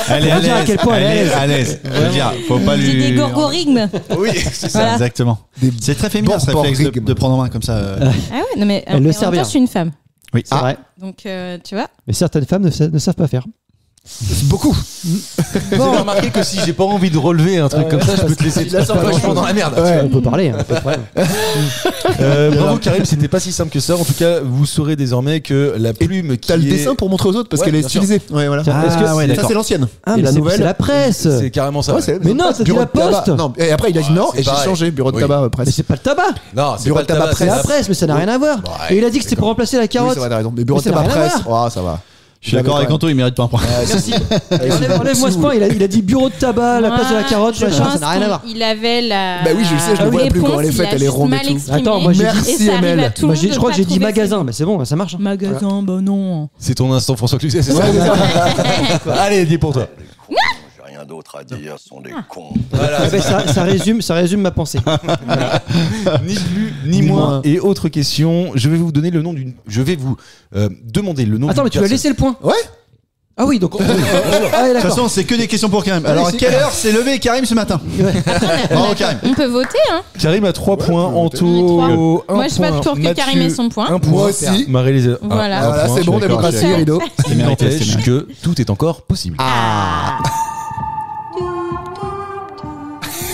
Elle est Faut dire à quel point elle est à l'aise. Je veux dire, faut pas J'ai lui. des gorgorigmes. Oui, c'est ça. Voilà. Exactement. C'est très féminin ce réflexe de prendre en main comme ça. Ah ouais, non mais Elle le en sert même temps, bien. je suis une femme. Oui. C'est vrai. Donc tu vois. Mais certaines femmes ne savent pas faire. Beaucoup. Vous avez remarqué que si j'ai pas envie de relever un truc comme ça, je peux te laisser vachement dans la merde. On peut parler, hein, pas de problème. Bravo Karim, c'était pas si simple que ça. En tout cas, vous saurez désormais que la plume qui T'as le est... dessin pour montrer aux autres parce Ouais, qu'elle est bien sûr. stylisée. Ouais, voilà. Tiens, est-ce que- Ah ouais, Ça, d'accord. c'est l'ancienne. Ah, Et mais la c'est nouvelle. la presse. C'est carrément ça. Ouais, ouais. c'est- Mais non, c'était bureau la de tabac. poste. Non, et après il a dit non c'est et j'ai pareil. changé bureau de Oui. tabac Mais presse. c'est pas le tabac. Non, c'est Bureau pas de tabac C'est la presse, mais ça n'a rien à voir. Ouais, Et il a dit que c'était pour remplacer la Oui, carotte. c'est vrai, t'as raison. Mais bureau de Mais ça n'a tabac rien à presse. Oh, ça va. Je suis d'accord avec Anto, il mérite pas un point. Merci. Enlève-moi ce point. Il a dit bureau de tabac, la place de la carotte, je machin, pense ça n'a rien à voir. qu'il avait la. Bah oui, je le sais, je le vois plus quand elle est faite, elle est ronde et tout. Attends, moi, j'ai dit- Et ça arrive à tout le Moi, monde je crois de que j'ai pas dit trouver magasin, mais c'est bon, ça marche. Magasin, bah non. C'est ton instant François Cluzet, c'est ça Allez, dis pour toi. J'ai rien d'autre à dire, ce sont des cons. Ah ben, ça résume ma pensée. Ni plus ni moins. Et autre question, je vais vous donner le nom d'une. Je vais vous demander le nom. Attends, mais tu vas laisser le point. Ouais. Ah oui, donc. Ah, De toute d'accord. façon, c'est que des questions pour Karim. Alors, à c'est- quelle heure s'est levé Karim ce matin Bravo Karim. On peut voter, hein. Karim a 3 points, Anto. Moi, 1 je suis pas point, pour que Mathieu, Karim ait son point. 1 point. Moi aussi. Marie-Lise. Voilà. un Voilà, point, c'est je bon, suis d'accord. démocratie, rideau. C'est mérité, c'est N'empêche mérité. que tout est encore possible.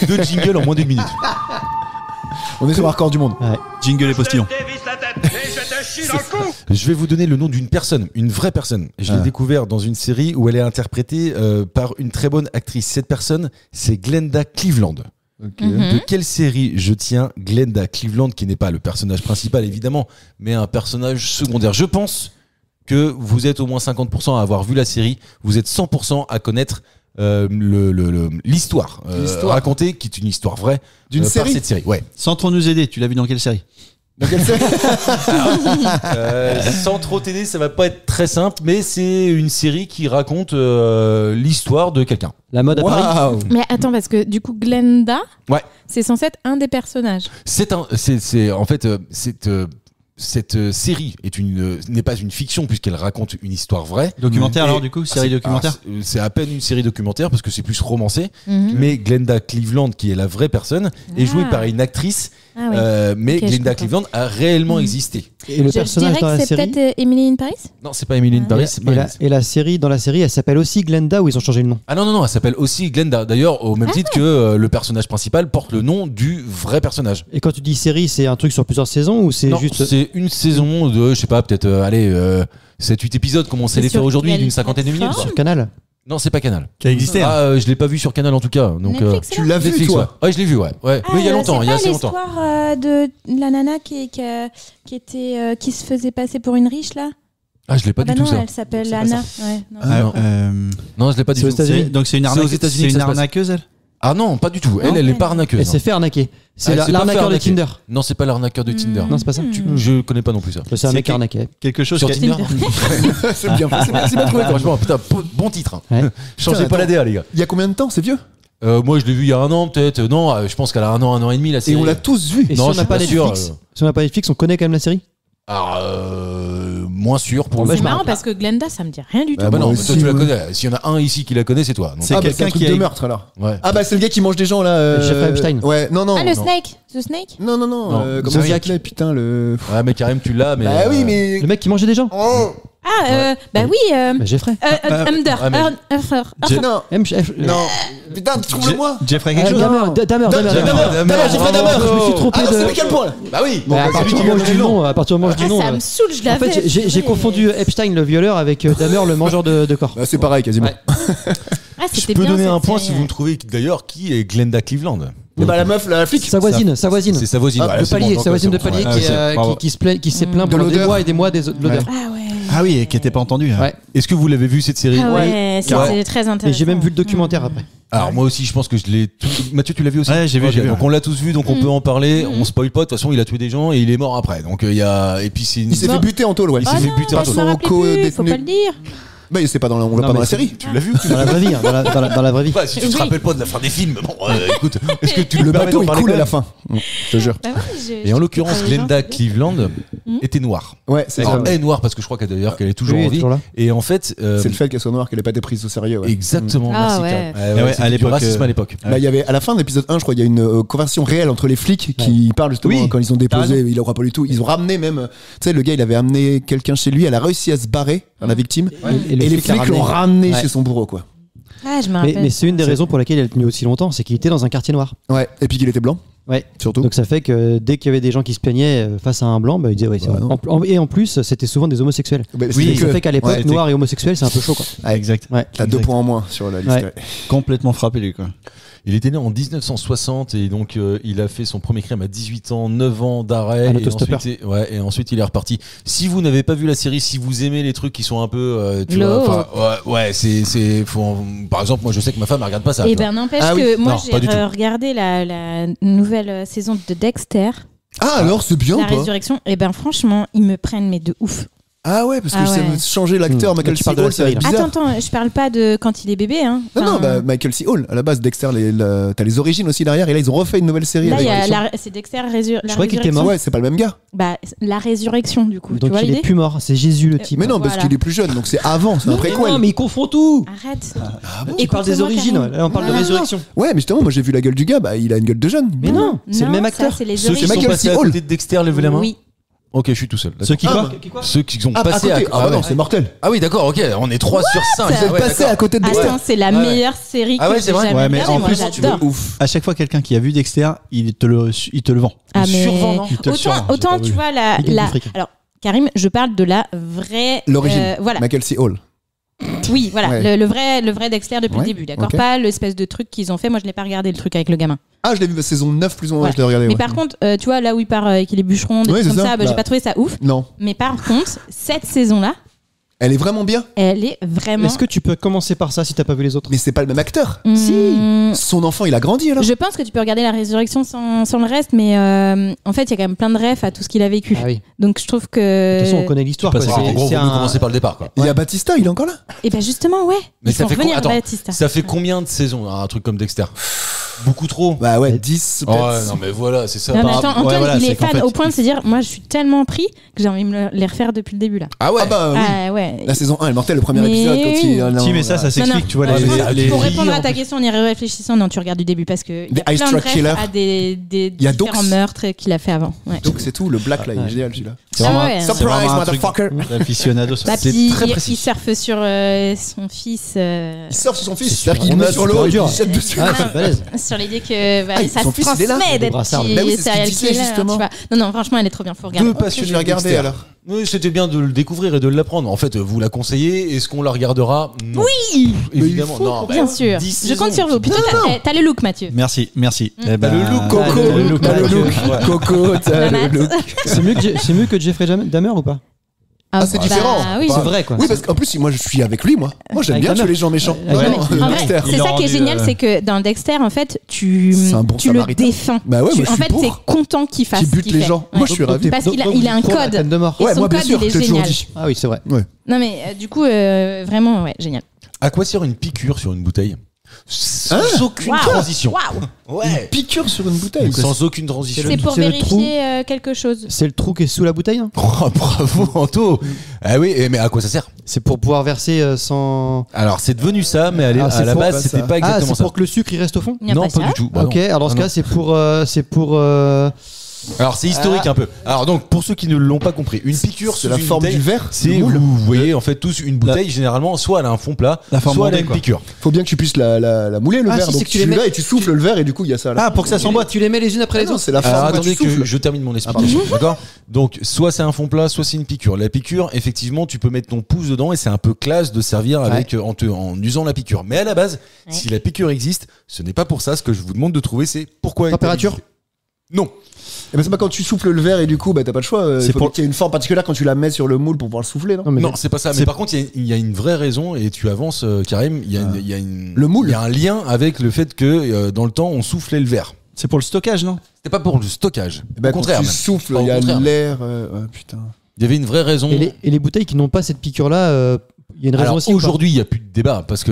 Deux jingles en moins d'une minute. On est sur un record du monde. Jingle et postillon. Dévisse la tête et je te chie dans le cou. Je vais vous donner le nom d'une personne, une vraie personne. Je l'ai découvert dans une série où elle est interprétée par une très bonne actrice. Cette personne, c'est Glenda Cleveland. De quelle série je tiens Glenda Cleveland, qui n'est pas le personnage principal évidemment, mais un personnage secondaire. Je pense que vous êtes au moins 50% à avoir vu la série, vous êtes 100% à connaître l'histoire L'histoire. racontée, qui est une histoire vraie D'une par série. cette série. Ouais. Sans trop nous aider, tu l'as vu dans quelle série Donc elle sait. Sans trop t'aider, ça va pas être très simple, mais c'est une série qui raconte l'histoire de quelqu'un. La mode à Paris. Waouh. Mais attends, parce que du coup, Glenda, Ouais. c'est censé être un des personnages. Cette série n'est pas une fiction puisqu'elle raconte une histoire vraie. Documentaire Et- alors du coup Série documentaire C'est à peine une série documentaire parce que c'est plus romancé. Mhm. Mais Glenda Cleveland, qui est la vraie personne, est jouée par une actrice. Ah oui. Mais Ok, je Glenda comprends. Cleveland a réellement existé. Et le Je personnage dirais dans que la c'est série. peut-être Emily in Paris. Non, c'est pas Emily in Paris. c'est pas Emily. Et la série, dans la série, elle s'appelle aussi Glenda ou ils ont changé le nom. Ah non, elle s'appelle aussi Glenda. D'ailleurs, au même titre que le personnage principal porte le nom du vrai personnage. Et quand tu dis série, c'est un truc sur plusieurs saisons ou c'est Non, juste. c'est une saison de, je sais pas, peut-être, 7-8 épisodes, comme on sait C'est les faire sur aujourd'hui, quelle d'une cinquantaine de minutes. plateforme Sur Canal. Non, c'est pas Canal. Qui a existé. Je l'ai pas vu sur Canal en tout cas. Donc, Netflix, Tu l'as vu Netflix, toi ouais. Ouais, je l'ai vu, ouais. Mais il y a longtemps, il y a assez longtemps. l'histoire de la nana qui se faisait passer pour une riche là. Ah, je l'ai pas Ah bah du tout non, ça. elle s'appelle C'est pas Anna. ça. Ouais, non. Non, je l'ai pas du C'est aux tout. États-Unis. Donc c'est une C'est aux arnaqueuse. États-Unis C'est que une ça se passe. arnaqueuse, elle. Ah non, pas du tout. Non, Elle est pas Elle arnaqueuse. s'est fait arnaquer. C'est Ah, c'est pas l'arnaqueur fait de arnaquer. Tinder. Non, c'est pas l'arnaqueur de Tinder. Non, c'est pas ça. Je connais pas non plus ça. C'est un mec qui arnaquait. Quelque chose Sur qui a- Tinder. C'est bien trouvé. Franchement, putain, bon titre. hein. Ouais. Changez Putain, pas la attends. DA, les gars. Il y a combien de temps? C'est vieux. Moi, je l'ai vu il y a un an, peut-être. Non, je pense qu'elle a un an et demi, la Et série. on l'a tous vu. Et Non, si on je n'a suis pas pas sûr, Netflix, si on n'a pas Netflix, on connaît quand même la série. Alors, moins sûr pour Bah, le C'est je marrant me parce que Glenda, ça me dit rien du tout. Bah, bah non, moi mais toi aussi, tu la moi. connais. S'il y en a un ici qui la connaît, c'est toi. Donc, C'est Ah, bah, quelqu'un c'est un truc qui a de eu- meurtre alors. ouais. Ah bah c'est le gars qui mange des gens là. Jeffrey Epstein. Ouais, non. Ah, le non. Snake The Snake Non. Non, Comment Zodiac. ça s'appelait, putain le. Ouais, mais Karim, tu l'as, mais. Bah oui, mais. Le mec qui mangeait des gens. Oh Ah, bah oui. Bah, Jeffrey. Under. Ah, mais- Non. Non. Putain, trouve-le-moi. Jeffrey quelque chose. Damer. Jeffrey Dahmer. Je me suis trompé Ah non, c'est de. mais quel point là? Bah oui. À partir du moment où je dis non, à partir du moment où je dis non. Ça me saoule, je En l'avais. fait, j'ai confondu Epstein le violeur avec Dahmer le mangeur de corps. Bah, c'est pareil quasiment. Ouais. Ah, Je c'était peux bien, donner cette un point série, si vous me trouvez d'ailleurs qui est Glenda Cleveland. Bah la meuf, la flic. Sa voisine. C'est sa voisine. Ah, voilà, De c'est palier, bon, donc, sa voisine de c'est bon. palier Ouais. qui, bravo. qui s'est plaint De pendant des l'odeur. mois et des mois de l'odeur. Ah ouais. Ah oui, et qui était pas entendu. Ouais. Est-ce que vous l'avez vu cette série Ah ouais, c'était très intéressant. Et j'ai même vu le documentaire après. Alors moi aussi, je pense que je l'ai. Mathieu, tu l'as vu aussi. Ouais, j'ai vu, Ok, j'ai vu, Donc ouais. on l'a tous vu, donc on peut en parler. On spoil pas. De toute façon, il a tué des gens et il est mort après. Donc il y a. Et puis c'est. Il s'est fait buter en tôle, ouais. Il Ah s'est fait non, buter bah, en je tôle. me rappelais plus, faut pas le dire. Bah c'est pas dans la, on voit Non, pas mais dans la c'est- série. Tu l'as vu Dans la vraie vie, hein, dans la vraie vie. Bah, si tu te Oui. rappelles pas de la fin des films, bon, écoute, est-ce que tu Le me permets bateau d'en il parler coule quand à la même fin. Je te jure. Bah ouais, Et en l'occurrence, les gens, Glenda c'est- Cleveland Mhm. était noire. Ouais, c'est Alors, ça. elle est noire parce que je crois d'ailleurs qu'elle est toujours Oui, en vie. toujours là. Et en fait, C'est le fait qu'elle soit noire qu'elle ait pas été prise au sérieux. Ouais. exactement. Ah merci, ouais. Karl. Ouais, c'était à du l'époque, racisme à l'époque. Bah, il y avait à la fin de l'épisode 1, je crois, il y a une conversation réelle entre les flics qui parlent justement Oui, quand ils ont t'as déposé, il le croit pas du tout. Ils ont ramené même, tu sais, le gars, il avait amené quelqu'un chez lui, elle a réussi à se barrer, la victime, Et et les flics l'ont ramené Ouais. chez son bourreau, quoi. Ah, je me Mais, rappelle. mais c'est une des raisons pour laquelle il a tenu aussi longtemps, c'est qu'il était dans un quartier noir. Ouais, et puis qu'il était blanc, Ouais. surtout. Donc ça fait que dès qu'il y avait des gens qui se plaignaient face à un blanc, bah, il disait ouais, c'est Bah, vrai. Et en plus, c'était souvent des homosexuels. Bah, Oui, c'est ça que- fait qu'à l'époque, ouais, noir et homosexuel, c'est un peu chaud quoi. Ah, exact. Ouais. T'as 2 points en moins sur la liste. Ouais. Ouais. Complètement frappé, lui, quoi. Il était né en 1960 et donc il a fait son premier crime à 18 ans, 9 ans d'arrêt. Un Et autostoppeur. ensuite, et ensuite il est reparti. Si vous n'avez pas vu la série, si vous aimez les trucs qui sont un peu, tu Low. vois, par exemple, moi je sais que ma femme ne regarde pas ça. Et tu vois. ben n'empêche Ah oui. que moi Non, pas du j'ai tout. regardé la nouvelle saison de Dexter, Ah, alors c'est bien, la toi. résurrection. Et ben franchement, ils me prennent mais de ouf. Ah ouais, parce que Ah ça ouais. veut changer l'acteur Michael Tu C. parles de la Hall, ça va série, être là. bizarre. Attends, je parle pas de quand il est bébé, hein. Non, Enfin, bah, Michael C. Hall, à la base, Dexter, t'as les origines aussi derrière, et là, ils ont refait une nouvelle série. là, il avec y a Résurrection. c'est Dexter Je croyais qu'il était mort. Ouais, c'est pas le même gars. Bah, la résurrection du coup. tu Donc vois il est l'idée plus mort, c'est Jésus le type. Mais non, parce Voilà. qu'il est plus jeune, donc c'est avant, c'est un préquel. Non, mais il confond tout. Arrête. Il parle des Écoute-moi, origines, Karine. là on parle de Ah, résurrection. Ouais, mais justement, moi j'ai vu la gueule du gars, bah il a une gueule de jeune. Mais non, c'est le même ça, acteur. c'est les Ceux qui origines. sont Michael passés C. à Hall. côté de Dexter, levez la main. Oui. Ok, je suis tout seul. Ceux qui Ah, quoi Ceux qui sont Ah, passés à côté. Ah bah non, c'est mortel. Ah oui, d'accord, ok, on est 3 sur 5. Vous êtes passé à côté de Dexter. Attends, c'est la Ouais. meilleure série Ah que ouais, j'ai c'est vrai. jamais Ouais, mais regardée. en Moi, plus, j'adore. Ouf. À chaque fois, quelqu'un qui a vu Dexter, il te le vend. Ah, Il mais survend, non Il te le survend, j'ai autant pas tu vu. vois Il gagne du fric. alors Karim, je parle de la vraie L'origine. voilà. Michael C. Hall. Oui, voilà, Ouais. le vrai Dexter depuis Ouais, le début, d'accord. ok. Pas l'espèce de truc qu'ils ont fait. Moi, je l'ai pas regardé le truc avec le gamin. Ah, je l'ai vu la saison 9 plus ou moins, Voilà. je l'ai regardé. Mais ouais. par contre, tu vois là où il part qu'il est bûcheron, des Ouais, trucs c'est comme ça. ça, bah, j'ai Bah. pas trouvé ça ouf. Non. Mais par contre, cette saison-là, Elle est vraiment bien, elle est vraiment. Est-ce que tu peux commencer par ça si t'as pas vu les autres? mais c'est pas le même acteur. Hmm, Son enfant, il a grandi alors. Je pense que tu peux regarder la résurrection sans le reste, mais en fait, il y a quand même plein de refs à tout ce qu'il a vécu. Ah oui. Donc je trouve De que. toute façon, on connaît l'histoire. quoi. C'est En gros, C'est faut mieux commencer par le départ, quoi. Il y a Batista, il est encore là. Et ben justement, ouais. Mais Ils ça font fait revenir attends, Batista. ça fait combien de saisons un truc comme Dexter? Beaucoup trop. Bah ouais, 10 Oh, peut-être. ouais, non mais voilà, c'est ça. Non, mais par- attends, ouais, Antoine, voilà, il c'est est qu'en fan fait, au point de se dire, moi, je suis tellement pris que j'ai envie de les refaire depuis le début là. Ah ouais. Ah bah oui. Ah ouais. La saison 1 est mortelle, le premier Mais épisode quand il. oui. non, Si, mais ça voilà. s'explique, Non, tu vois. non, les- je pense- les- pour les- répondre à ta question en y réfléchissant, non, tu regardes du début parce que il y Des a Ice plein de Truck Killer. refs à des Il y a différents Dox. meurtres qu'il a fait avant. Ouais. Donc c'est tout, le black là, il est génial celui-là. C'est vraiment, Ah ouais. c'est Surprise, vraiment un truc motherfucker. d'aficionado. Bah, C'est puis très il précis. surfe sur son fils Il surfe sur son fils, C'est c'est-à-dire qu'il on met a sur super l'eau et dur. il jette dessus. Ah, c'est balèze. sur l'idée que bah, Ah, ça son se fils, il est là. transmet Des d'être brassards. Bah oui, c'est ce serial qu'il disait, killer, justement. tu vois. Non, franchement, elle est trop bien, faut regarder. Deux passionnés Je vais regarder Dexter. alors. Oui, c'était bien de le découvrir et de l'apprendre. En fait, vous la conseillez. Est-ce qu'on la regardera? Non. Oui, Évidemment. Non, bien bah, sûr. 10 Je compte saisons. sur vous. Plutôt, t'as le look, Mathieu. Merci. T'as Eh ben, le look, Coco, t'as le look, t'as le look. ouais. Coco, t'as La le mat. look. C'est mieux que Jeffrey Dahmer ou pas? Ah, c'est différent. Oui. C'est vrai, quoi. Oui, parce qu'en plus, moi, je suis avec lui, moi. Moi, j'aime Avec bien la tuer meuf. les gens méchants. Non, mais en vrai, Dexter. c'est ça qui est génial, c'est que dans Dexter, en fait, tu C'est un bon le samaritain. défends. Bah ouais, moi, je En suis fait, pour. t'es content qu'il fasse Qui ce bute qu'il les fait. gens. Moi, je suis ravi. Parce qu'il a un Pour la peine code. de mort. Et Ouais, son moi, bien code, sûr, il est je t'ai toujours génial. dit. Ah oui, c'est vrai. Non, mais du coup, vraiment, ouais, génial. À quoi sert une piqûre sur une bouteille? Sans aucune Waouh. transition. Waouh. Ouais. Piqûre sur une bouteille. quoi. Sans aucune transition. C'est pour c'est le trou. vérifier quelque chose. C'est le trou qui est sous la bouteille, hein. Oh, bravo Anto. Ah oui, mais à quoi ça sert? C'est pour pouvoir verser sans. Alors c'est devenu ça, mais Ah, à c'est la pour- base c'était pas Ah, exactement c'est ça. pour que le sucre il reste au fond. Il n'y a Non, pas pas ça. du tout. Bah Ok, non. alors dans ce Non, cas, c'est pour. Alors c'est historique un peu. Alors donc pour ceux qui ne l'ont pas compris, une piqûre C'est sous la une forme bouteille, du verre. c'est le moule. vous voyez en fait tous une bouteille généralement soit elle a un fond plat, La forme soit elle a bondée, une quoi. piqûre. Faut bien que tu puisses la mouler, le Ah, verre. si, Donc c'est que tu tu les mets- l'as et tu souffles le verre et du coup, il y a ça là. Ah, pour que ça s'emboîte. Tu les mets les unes après Ah les non, autres. c'est la Alors forme. attendez tu que souffles. je termine mon explication, d'accord? Donc soit c'est un fond plat, soit c'est une piqûre. La piqûre, effectivement, tu peux mettre ton pouce dedans et c'est un peu classe de servir avec en usant la piqûre. Mais à la base, si la piqûre existe, ce n'est pas pour ça. Ce que je vous demande de trouver, c'est pourquoi. est-elle Température utilisée. Non. Eh ben, c'est pas quand tu souffles le verre et du coup, bah t'as pas le choix. C'est Il faut pour- qu'il y ait une forme particulière quand tu la mets sur le moule pour pouvoir le souffler, non? Non, mais Non, c'est pas ça. Mais c'est- par contre, il y a une vraie raison et tu avances, Karim. Le moule. Il y a un lien avec le fait que dans le temps, on soufflait le verre. C'est pour le stockage, non? C'était pas pour le stockage. Eh ben, Au contraire. quand tu même. souffles, Au il y a contraire. l'air. Putain. Il y avait une vraie raison. Et les bouteilles qui n'ont pas cette piqûre-là, il y a une raison Alors aussi. ou pas aujourd'hui, il n'y a plus de débat parce que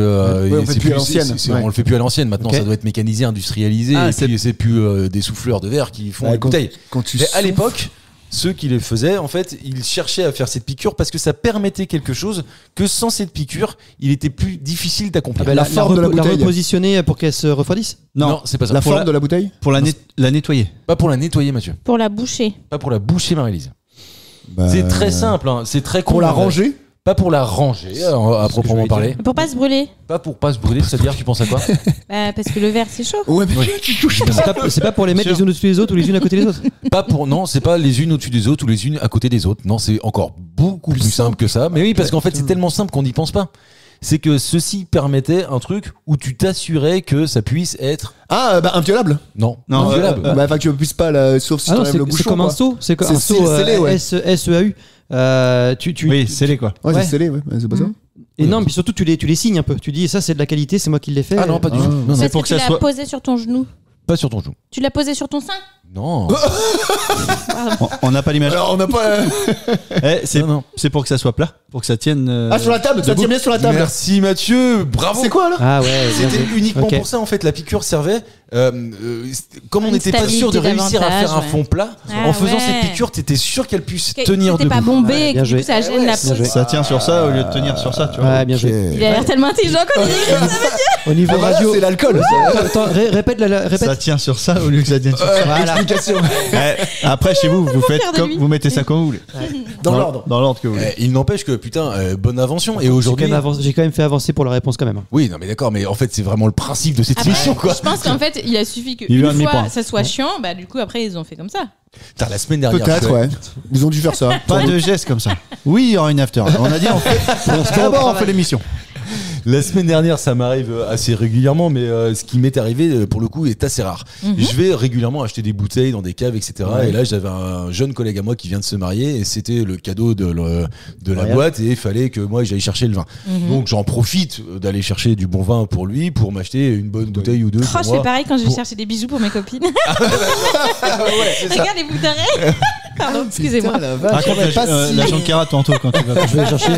Ouais, on fait c'est plus à l'ancienne. on le fait plus à l'ancienne. Maintenant, Ok. ça doit être mécanisé, industrialisé. Ah, et puis c'est plus des souffleurs de verre qui font Ouais, les bouteilles. Quand tu Mais à souffles- l'époque, ceux qui les faisaient, en fait, ils cherchaient à faire cette piqûre parce que ça permettait quelque chose que sans cette piqûre, il était plus difficile d'accomplir. Ah bah, La forme de la bouteille. repositionner pour qu'elle se refroidisse. Non, c'est pas ça. La Pour forme de la bouteille? Pour la nettoyer. Pas pour la nettoyer, Mathieu. Pour la boucher. Pas pour la boucher, Marie-Lise. Bah, C'est très simple. Hein. C'est très con. Pour la en vrai. ranger? Pas pour la ranger, à proprement parler. Pour pas se brûler. Pas pour pas se brûler. C'est-à-dire, tu penses à quoi? Bah, parce que le verre, c'est chaud. Ouais, mais tu touches pas. C'est pas pour les mettre les unes au-dessus des autres ou les unes à côté des autres. Pas pour non, c'est pas les unes au-dessus des autres ou les unes à côté des autres. Non, c'est encore beaucoup plus simple que ça. Mais oui, parce qu'en fait, c'est tellement simple qu'on n'y pense pas. C'est que ceci permettait un truc où tu t'assurais que ça puisse être Ah, bah, inviolable. non, Non, inviolable. Bah, enfin, que tu puisses pas, sauf si Ah non, t'enlèves le c'est bouchon. comme un quoi. seau. C'est comme C'est un seau scellé, ouais. SEAU. Oui, scellé quoi. Ouais, Ouais. c'est scellé, ouais. C'est pas ça. Et non, puis surtout tu les signes un peu. Tu dis ça c'est de la qualité, c'est moi qui l'ai fait. Ah non, pas du tout. Non, non. Parce pour que que tu ça l'as soit- posé sur ton genou. Pas sur ton genou. Tu l'as posé sur ton sein. Non. On n'a pas l'image. Alors, on n'a pas. C'est Non, non. c'est pour que ça soit plat, pour que ça tienne. Ah, sur la table, ça debout. tient bien sur la table. Merci Mathieu, bravo. C'est quoi là? Ah ouais. bien C'était joué. uniquement Ok. pour ça en fait. La piqûre servait. Comme on Une n'était pas sûr de stabilité réussir à faire un davantage, fond plat, Ah en faisant ouais. cette piqûre, t'étais sûr qu'elle puisse Que- tenir C'était pas debout. bombé, Ouais, et bien que du joué. coup, ça gêne la Bien joué. peau. Ça tient sur ça au lieu de tenir sur ça, tu vois. Ouais, bien joué. Il a l'air tellement intelligent quand il dit ça. Au niveau Ah, voilà, radio. c'est l'alcool. Attends, répète répète. Ça tient sur ça au lieu que ça tienne sur ça. Explication. Après, chez vous, vous faites faire de comme lui. vous mettez ça comme vous voulez. Dans l'ordre. Dans l'ordre que vous voulez. Il n'empêche que putain, bonne invention. Et J'ai aujourd'hui, quand même fait avancer pour la réponse quand même. oui, non mais d'accord, mais en fait c'est vraiment le principe de cette Après, émission quoi. je pense qu'en fait, il a suffi Il y a eu un qu'une demi-point. fois ça soit chiant, bah du coup après ils ont fait comme ça. Putain, la semaine dernière. Peut-être, ouais. Ils ont dû faire ça. Pas de gestes comme ça. Oui, il y aura une after. On a dit on fait. D'abord, on fait l'émission. La semaine dernière, ça m'arrive assez régulièrement, mais ce qui m'est arrivé, pour le coup, est assez rare. Je vais régulièrement acheter des bouteilles dans des caves, etc. Et là, j'avais un jeune collègue à moi qui vient de se marier, et c'était le cadeau de la boîte, et il fallait que moi, j'aille chercher le vin. Donc, j'en profite d'aller chercher du bon vin pour lui, pour m'acheter une bonne bouteille ou deux. Oh, pour je moi. fais pareil quand je vais Pour- chercher des bijoux pour mes copines. Ouais, c'est ça. Regarde les boucles d'oreilles. Pardon, excusez-moi. Putain, la vache. Raconte la Shankara tantôt quand tu vas. Je vais chercher.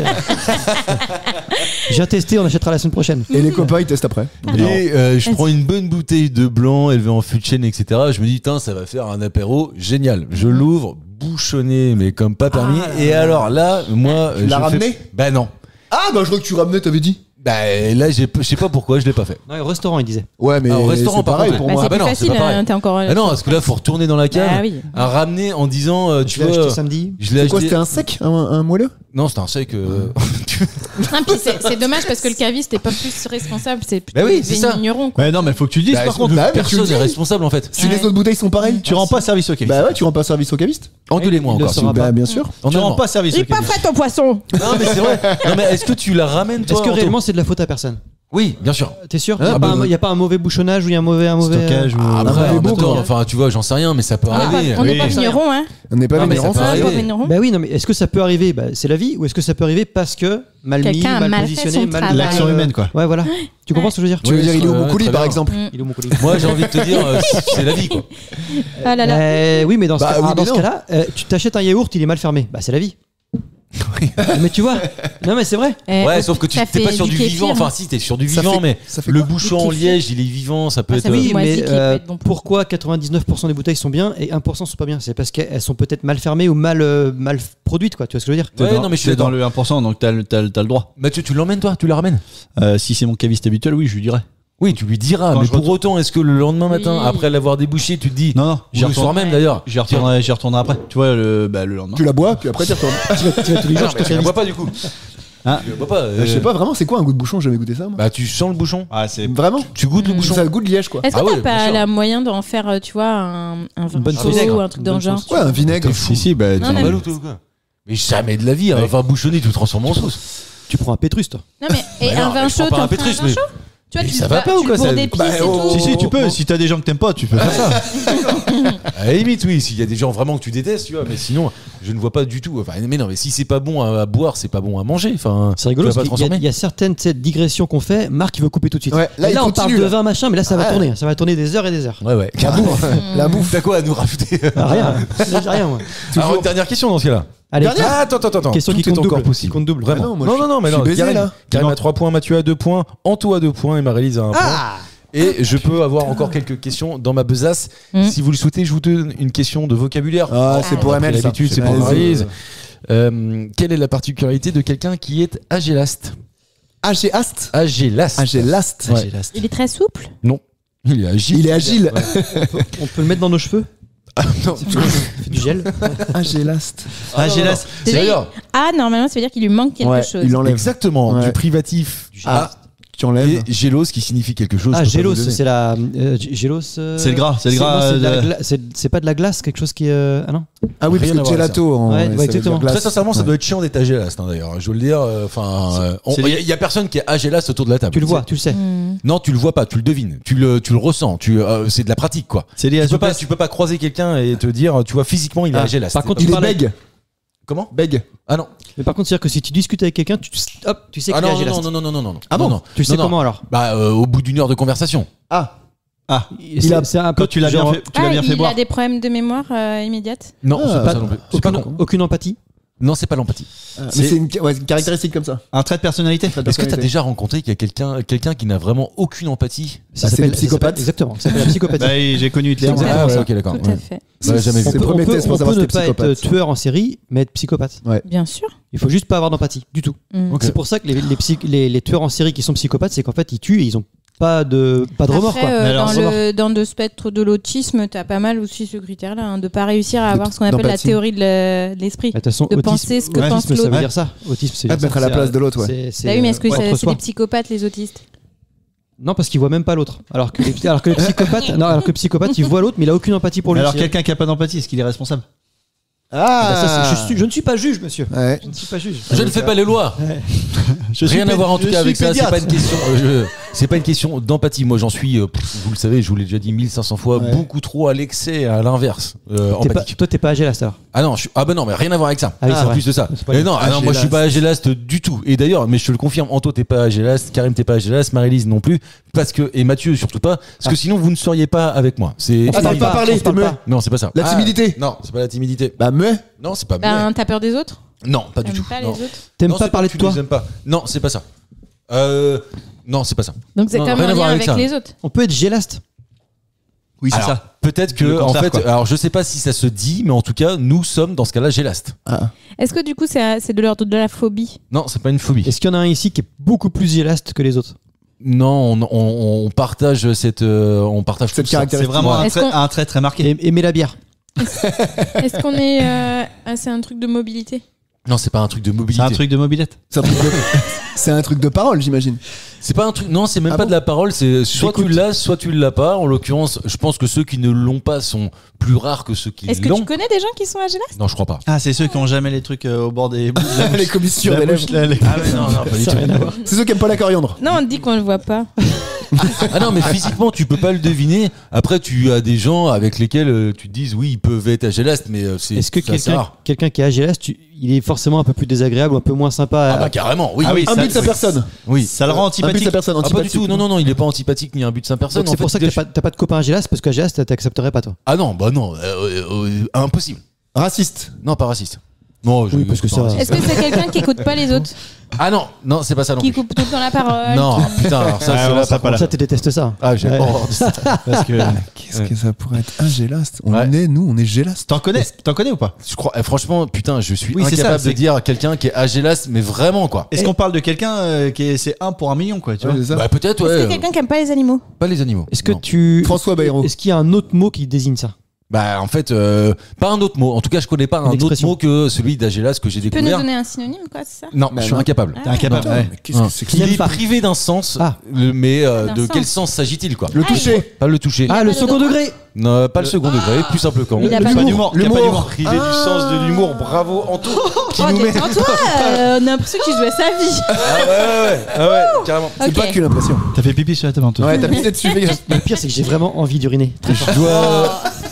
J'ai testé, on achètera la semaine prochaine. Et les copains, ils testent après. Et je prends une bonne bouteille de blanc élevé en fût de chêne, etc. Je me dis, putain, ça va faire un apéro génial. Je l'ouvre, bouchonné, mais comme pas permis. Et alors là, moi. Tu l'as je ramené fais... Bah non. Ah, bah je crois que tu ramenais, t'avais dit. Bah là, je sais pas pourquoi je l'ai pas fait. Non, au restaurant, il disait. Ouais, mais Ah, au restaurant, c'est par pareil contre, pour Bah, moi. c'est bah plus non, c'est facile, pas pareil. hein, t'es encore. Ah non, parce que là, faut retourner dans la cave, Bah oui. à ramener en disant, tu Je l'ai vois. acheté samedi. Je l'ai C'est quoi, acheté. c'était un sec, un moelleux? Non, c'était un sec. Non, puis c'est dommage parce que le caviste est pas plus responsable, c'est plutôt Bah oui, les c'est ça. vignerons, quoi. Ouais, non, mais faut que tu le dises Bah, par contre. bah, mais tu personne le dis. n'est responsable en fait. Si Ouais. les autres bouteilles sont pareilles, Tu rends pas service au caviste. bah ouais, tu rends pas service au caviste. Engueulez-moi Il le encore. saura s'il vous plaît. pas. Bah bien sûr. En Tu rends allemand. pas service Il au est pas caviste. frais ton poisson. Non, mais c'est vrai. Non, mais est-ce que tu la ramènes toi Est-ce que Anto réellement c'est de la faute à personne? Oui, bien sûr. T'es sûr? Ah, Il n'y a pas un mauvais bouchonnage ou il y a un mauvais Stockage ou. Après, en même temps, quoi. enfin, tu vois, j'en sais rien, mais ça peut arriver. On n'est pas vigneron, hein. On n'est pas Non, mais vigneron. ça peut arriver. vigneron. Bah oui, non, mais est-ce que ça peut arriver? Bah, c'est la vie. Ou est-ce que ça peut arriver parce que mal mis, Quelqu'un a mal mal fait positionné, son mal. travail. L'action humaine, quoi. Ouais, voilà. Tu comprends ce que je veux dire? Tu veux dire, il est au Ouais, Moukouli, très par bien. exemple. Il est au Moukouli. Moi, j'ai envie de te dire, c'est la vie, quoi. Ah là là. Oui, mais dans ce, Bah, cas, oui, mais dans ce non. cas-là, tu t'achètes un yaourt, il est mal fermé. Bah, c'est la vie. Mais tu vois, non, mais c'est vrai. Ouais, sauf que tu ça t'es pas fait sur du kéfir, vivant. hein. Enfin, si, t'es sur du Ça vivant, fait- mais ça fait le quoi bouchon en Le kéfir. liège, il est vivant, ça peut Ah, être. ça veut dire- Oui, moisi mais qui peut être bon pour pourquoi 99% des bouteilles sont bien et 1% sont pas bien? C'est parce qu'elles sont peut-être mal fermées ou mal produites, quoi. Tu vois ce que je veux dire? Ouais, non, mais je suis T'es dans d'accord. le 1%, donc t'as le droit. Mathieu, tu l'emmènes, toi? Tu la ramènes? Si c'est mon caviste habituel, oui, je lui dirais. Oui, tu lui diras, Quand mais je pour autant, est-ce que le lendemain matin, Oui. après l'avoir débouché, tu te dis. Non, Ou le soir même d'ailleurs. J'y retournerai après. Tu vois, le lendemain. Tu la bois, puis après tu retournes. Tu vas tous les jours, Non, mais tu la bois pas du coup. Hein Tu la bois pas. Je sais pas vraiment, c'est quoi un goût de bouchon? J'ai jamais goûté ça, moi. Bah, tu sens le bouchon. Ah, c'est. Vraiment? Tu goûtes le bouchon. Ça a le goût de liège, quoi. Est-ce que Ah t'as ouais, bien pas sûr. la moyen d'en faire, tu vois, un vin bonne chaud sauce. ou un truc dans le genre? Ouais, un vinaigre. T'es fou. Si, bah. Non, tu- mais- Ballot, toi, ou quoi. Mais jamais de la vie, un vin bouchonné, tu le transformes en sauce. Tu prends un Pétrus, toi. Non, mais et Bah un non, vin mais je prends chaud, pas t'en un fais Pétrus, un vin mais- chaud? Tu vois, Mais tu ça le va pas ou quoi, tu le bourres ça- d'épices Bah, et oh, tout. Si, tu peux. Si t'as des gens que t'aimes pas, tu peux faire ça. À la limite, oui, s'il y a des gens vraiment que tu détestes, tu vois, mais sinon, je ne vois pas du tout. Enfin, mais non, mais si c'est pas bon à boire, c'est pas bon à manger. Enfin, C'est rigolo tu vas parce pas qu'il y a- transformer. il y a certaines digressions qu'on fait. Marc, il veut couper tout de suite. Ouais, là, Et il on continue, parle de là. vin, machin, mais là, ça va tourner. Ça va tourner des heures et des heures. Ouais, ouais. La bouffe. T'as quoi à nous rajouter Ah, rien. J'ai rien, moi. Alors, une dernière question dans ce cas-là. Allez, Ah, attends. question Tout qui est compte encore double. possible. Qui compte double. Vraiment. Ah non, moi, non, mais je suis non. baisé, Karim, là. Karim a 3 points, Mathieu a 2 points, Anto a 2 points et Maryline a 1 point. Et je peux avoir encore quelques questions dans ma besace. Si vous le souhaitez, je vous donne une question de vocabulaire. Ah, c'est pour Après ML, ça. l'habitude, c'est pour Vas-y. Maryline. Quelle est la particularité de quelqu'un qui est agélaste? Agéaste. Agélaste. Agélaste. Ouais. Il est très souple. Non. Il est agile. Il est agile. On peut le mettre dans nos cheveux. Non. Fait du gel. Agélaste. Ah, j'ai la. Déjà, D'ailleurs, Ah, normalement, ça veut dire qu'il lui manque quelque Ouais, chose. il enlève. exactement, Ouais. du privatif Ah, tu et enlèves. gélos qui signifie quelque chose. Ah, je peux pas gélos, vous donner. c'est la. Gélos. C'est le gras, c'est le gras, non, c'est de la de- gla- c'est pas de la glace, quelque chose qui. Ah non. Ah oui, parce Rien à que voir avec gelato. en- Ouais, ça veut dire exactement. glace. Très sincèrement, ça doit être chiant d'être agélaste, hein, d'ailleurs. Je veux le dire. Enfin, il y a personne qui est agélaste autour de la table. Tu le vois, tu le sais. Non, tu le vois pas, tu le devines, tu le ressens. C'est de la pratique, quoi. C'est lié à Tu peux pas croiser quelqu'un et te dire, tu vois, physiquement, il est Ah, agélaste. par contre, Il tu est parlais- bègue. Comment? Bègue. Ah non. Mais par contre, c'est-à-dire que si tu discutes avec quelqu'un, tu sais Ah qu'il est non, agélaste. non. Ah bon non. Tu sais Non, non. comment alors? Bah, au bout d'une heure de conversation. Ah. C'est un peu Quand tu l'as bien genre- fait, tu l'as bien fait Il boire. a des problèmes de mémoire immédiate. Non, Ah, c'est pas pas- ça non plus. C'est pas con. aucune empathie. Non, c'est pas l'empathie. Mais c'est une caractéristique comme ça. Un trait de personnalité. Est-ce que tu as déjà rencontré qu'il y a quelqu'un qui n'a vraiment aucune empathie? Ça c'est s'appelle le psychopathe. ça s'appelle- Exactement. Ça s'appelle la psychopathie. Bah, j'ai connu Hitler. Exactement. Ah ouais, ça. ok, d'accord. Tout à Ouais. fait. Bah, jamais vu. C'est le premier test pour savoir on si peut t'es ne pas être psychopathe. tueur en série, mais être psychopathe. Bien sûr. Il faut juste pas avoir d'empathie du tout. Ok. C'est pour ça que les tueurs en série qui sont psychopathes, c'est qu'en fait ils tuent et ils ont pas de remords, Après, quoi. Mais alors, dans le spectre de l'autisme, t'as pas mal aussi ce critère-là, hein, de pas réussir à avoir ce qu'on appelle la d'empathie. théorie de l'esprit. De toute façon, de penser ce que pense autisme, ça veut l'autre. dire ça. Autisme, c'est Ah, de mettre à la place de l'autre, ouais. Bah oui, mais est-ce que entre c'est soi. des psychopathes, les autistes? Non, parce qu'ils voient même pas l'autre. Alors que les psychopathes, alors que le psychopathe, il voit l'autre, mais il a aucune empathie pour lui. Alors, quelqu'un qui a pas d'empathie, est-ce qu'il est responsable? Ah, bah ça, je ne suis pas juge, monsieur. Ouais. Je ne suis pas juge. Je ne fais pas les lois. Rien à voir en tout cas avec ça. C'est pas une question. C'est pas une question d'empathie. Moi, j'en suis. Vous le savez, je vous l'ai déjà dit 1500 fois. Ouais. Beaucoup trop à l'excès, à l'inverse. Empathique. Toi, t'es pas agélaste alors. Ah non, bah non, mais rien à voir avec ça. Ah oui, c'est En vrai. plus de ça. C'est pas Mais lui. non, moi je suis pas agélaste du tout. Et d'ailleurs, mais je te le confirme, Anto t'es pas agélaste, Karim t'es pas agélaste, Marie-Lise non plus, parce que et Mathieu surtout pas, parce que sinon vous ne seriez pas avec moi. C'est Ah, t'as pas parlé, t'es muet. Non, c'est pas ça. La timidité. Non, c'est pas la timidité. Bah, muet. Non, c'est pas Ben, t'as peur des autres? Non, pas du T'aimes tout. pas les Non. autres? T'aimes Non, pas c'est parler que de tu toi. les aimes pas. Non, c'est pas ça. Non, c'est pas ça. Donc c'est Non, comme rien en à voir lien avec avec ça. les autres. On peut être gélaste. Oui, c'est Alors, ça. peut-être que Le en contraire, fait, quoi. alors je sais pas si ça se dit, mais en tout cas, nous sommes dans ce cas-là gélastes. Est-ce que du coup c'est de l'ordre de la phobie? Non, c'est pas une phobie. Est-ce qu'il y en a un ici qui est beaucoup plus gélaste que les autres? Non, on partage on partage Cette tout ça. caractéristique. C'est vraiment Est-ce qu'on- un trait très marqué. Aimer la bière. Est-ce qu'on est c'est un truc de mobilité? Non, c'est pas un truc de mobilité. C'est un truc de mobilette. C'est un truc de parole, j'imagine. C'est pas un truc. Non, c'est même Ah pas bon de la parole. C'est soit tu l'as, soit tu l'as pas. En l'occurrence, je pense que ceux qui ne l'ont pas sont plus rares que ceux qui Est-ce que l'ont. tu connais des gens qui sont AGLAS? Non, je crois pas. Ah, c'est ceux qui ont jamais les trucs au bord des Les commissions la d'élèves. bouche, là, les- Ah ouais, non, pas du tout. C'est ceux qui aiment pas la coriandre. Non, on te dit qu'on le voit pas. Ah non, mais physiquement, tu peux pas le deviner. Après, tu as des gens avec lesquels tu te dises, oui, ils peuvent être AGLAS, mais c'est. Est-ce que c'est assez rare. quelqu'un qui est AGLAS, il est forcément un peu plus désagréable ou un peu moins sympa Ah bah carrément, oui. Ah oui, Un but de sa ça- personne. Oui. Ça le rend Un but de antipathique. sa personne. Ah, pas du antipathique. tout. Non, il est pas antipathique ni un but de sa personne. Donc c'est En pour fait, ça que t'as pas de copain AGLAS, parce qu'AGLAS, t'accepterais pas, toi. Ah non, bah non, impossible. Raciste. Non, pas raciste. Non, Oui, parce que pas ça- raciste. Est-ce que c'est quelqu'un qui écoute pas les autres? Ah non, c'est pas ça non Qui plus. coupe tout le temps la parole? Non, putain, alors ça, Ah, c'est on là, sera par pas là. Ça, tu détestes ça. Ah, j'ai Ouais. horreur de ça. Parce que Qu'est-ce que ça pourrait être un gélaste? On Ouais. est, nous, on est gélaste. t'en connais ou pas? Je crois, franchement, putain, je suis Oui, c'est incapable ça, de c'est- dire à quelqu'un qui est AGLAS, mais vraiment quoi. Est-ce qu'on parle de quelqu'un qui est c'est 1 pour 1 million quoi, tu vois? Ouais, c'est ça. Bah peut-être, Est-ce ouais. que quelqu'un qui aime pas les animaux? Pas les animaux. Est-ce que Non. François Bayrou. Est-ce qu'il y a un autre mot qui désigne ça? Bah en fait, pas un autre mot. En tout cas, je connais pas un autre expression. mot que celui d'AGLAS que j'ai Tu peux nous découvert. donner un synonyme, quoi, c'est ça? Non, Bah je suis non. incapable. T'es incapable. Attends, Ouais. mais qu'est-ce que c'est que Qui Il n'aime est pas. privé d'un sens, Ah. mais D'un de quel sens. sens s'agit-il quoi? Le toucher. Pas le toucher. Ah, a le pas de second droit. degré. Non, pas le second degré, plus simple quand. Il a pas Pas de d'humour. L'humour. Pas d'humour. Privé du sens de l'humour, bravo Anto. Qui Oh, nous met. détends-toi, on a l'impression qu'il jouait sa vie. Ah ouais, carrément. C'est Ok. pas que l'impression. T'as fait pipi sur la table Antoine. Ouais, t'as pissé dessus, les gars. Le pire, c'est que j'ai vraiment envie d'uriner.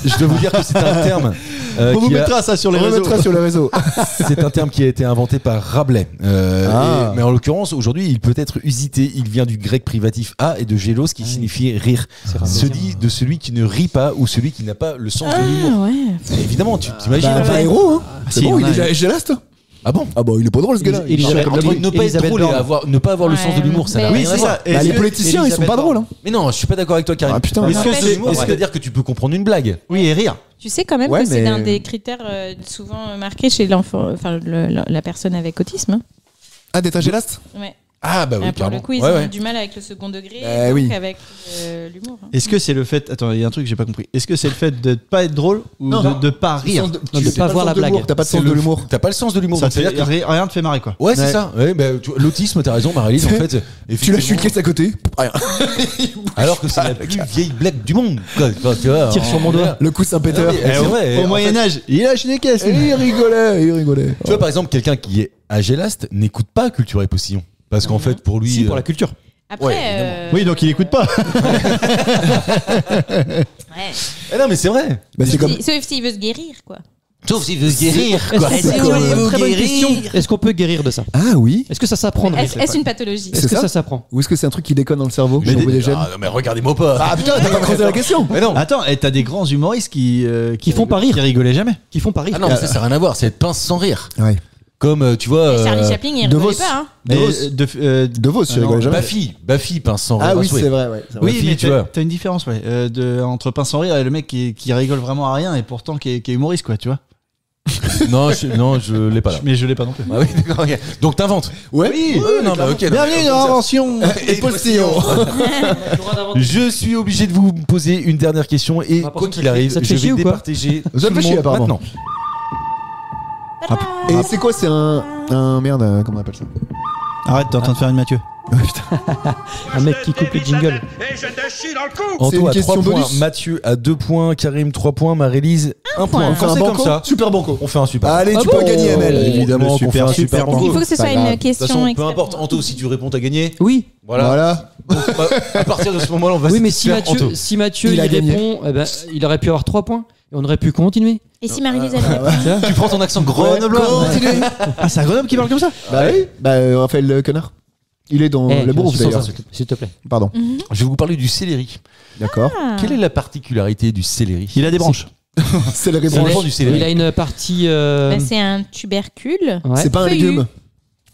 Je dois vous dire que c'est un terme. On vous qui a- mettra ça sur les On réseaux. remettra sur le réseau. C'est un terme qui a été inventé par Rabelais. Ah. Mais en l'occurrence, aujourd'hui, il peut être usité. Il vient du grec privatif a et de gélos, qui signifie rire. Se dit de celui qui ne rit pas ou celui qui n'a pas le sens de l'humour. Ah ouais. Évidemment, tu t'imagines. Bah, en fait. Bayrou, hein. si, C'est bon, on il a- est gélaste. Ah bon? Ah bah, il est pas drôle, ce gars-là. Il est Entre comme ne pas être Elisabeth drôle et Borne. ne pas avoir le Ouais, sens de l'humour, ça n'a mais- rien Oui, à c'est voir. ça. Bah, Est-ce les que- politiciens, ils sont pas drôles. Hein. Mais non, je suis pas d'accord avec toi, Karim. Ah, putain. Le En sens fait, de l'humour, est-ce que- c'est-à-dire que tu peux comprendre une blague. Oui, et rire. Tu sais quand même Ouais, que c'est mais- un des critères souvent marqués chez l'enfant, enfin la personne avec autisme. Hein. Ah, d'être un gélaste? Ouais. Ah bah oui, Pour carrément. le coup, ils Ouais, ont ouais. du mal avec le second degré, Eh donc oui. avec l'humour. Hein. Est-ce que c'est le fait. Attends, il y a un truc que j'ai pas compris. Est-ce que c'est le fait de pas être drôle ou Non. de pas rire? Tu peux pas voir la blague. T'as pas de C'est sens de l'humour. T'as pas le sens de l'humour. Ça donc te fait c'est-à-dire que- rien te fait marrer quoi. Ouais, c'est Ouais. ça. Ouais, bah, l'autisme, t'as raison, Marie-Lise, en fait. Tu effectivement. lâches une caisse à côté. Rien. Alors que c'est la plus vieille blague du monde. Quoi, tu vois, Tire sur mon doigt. Le coup Saint-Péter. Ah oui, c'est vrai. Au En Moyen-Âge, il lâche des caisses. Et il rigolait. Tu vois, par exemple, quelqu'un qui est agélaste n'écoute pas Culture et Postillon. Parce qu'en fait, pour lui. Si, pour la culture. Après, Ouais, évidemment. Oui, donc il écoute pas. ouais. Non, mais c'est vrai. Bah, c'est comme. Sauf s'il veut se guérir, quoi. Sauf s'il veut se guérir. Est-ce Quoi. qu'on C'est peut- comme- très bonne question. Est-ce qu'on peut guérir de ça? Ah oui. Est-ce que ça s'apprend? Est-ce une pathologie? Est-ce C'est que ça ça s'apprend? Ou est-ce que c'est un truc qui déconne dans le cerveau? Mais, J'envoie des gènes. ah, non, mais regardez-moi pas. Ah putain, t'as pas creusé la question. Mais non. Attends, et t'as des grands humoristes qui font pas rire. Qui rigolaient jamais. Qui font pas rire? Ah non, mais ça n'a rien à voir. C'est être pince sans rire. Ouais. Comme, tu vois. Et Charlie Chaplin, il De rigolait Vos. pas. Hein. Mais De Vos, tu non, rigoles jamais. Baffy, pince sans rire. Ah à oui, souhait. c'est vrai, ouais. c'est vrai. oui, Baffy, mais tu vois. t'as une différence ouais, entre pince sans rire et le mec qui rigole vraiment à rien et pourtant qui est humoriste quoi, tu vois. Non, je l'ai pas là. Mais je l'ai pas non plus. Ah oui, d'accord, ok. Donc t'inventes. Ouais. Non, mais ok. Bienvenue dans l'invention. Et postillon. Je suis obligé de vous poser une dernière question et Ah, par quoi contre, qu'il arrive, ça te je fait chier vais ou pas départager Ça te tout fait le chier, monde apparemment. maintenant. Et c'est quoi? C'est un merde, comment on appelle ça? Arrête, t'es en train de faire une Mathieu. Un mec qui coupe les jingles. Et je te chie dans le cou. C'est Anto une à 3 question points, bonus. Mathieu à 2 points, Karim 3 points, Marie-Lise 1 point. On fait Quand un c'est comme banco. ça, Super banco. on fait un super. Allez, tu Ah peux bon gagner, ML. Évidemment qu'on fait un super banco. Il faut que ce Pas soit grave. une De toute façon, question peu extrêmement- importe. Anto, si tu réponds, t'as gagné. Oui. Voilà. Donc, à partir de ce moment-là, on va Oui, se mais si faire Mathieu, Anto. si Mathieu Il il a gagné. répond, eh ben, il aurait pu avoir 3 points. Et on aurait pu continuer. Et si Marie-Lise avait Tu prends ton accent grenoblois. Ah, c'est un Grenoble qui parle comme ça. Bah oui. Bah, Raphaël le connard. Il est dans Eh, le Bourgogne sans d'ailleurs. ça, s'il te plaît. Pardon. Je vais vous parler du céleri. D'accord. Quelle est la particularité du céleri? Il a des branches. C'est le Ça rébranche. dépend du céleri. Il a une partie. Bah, c'est un tubercule. Ouais. C'est pas un Feuillu. légume.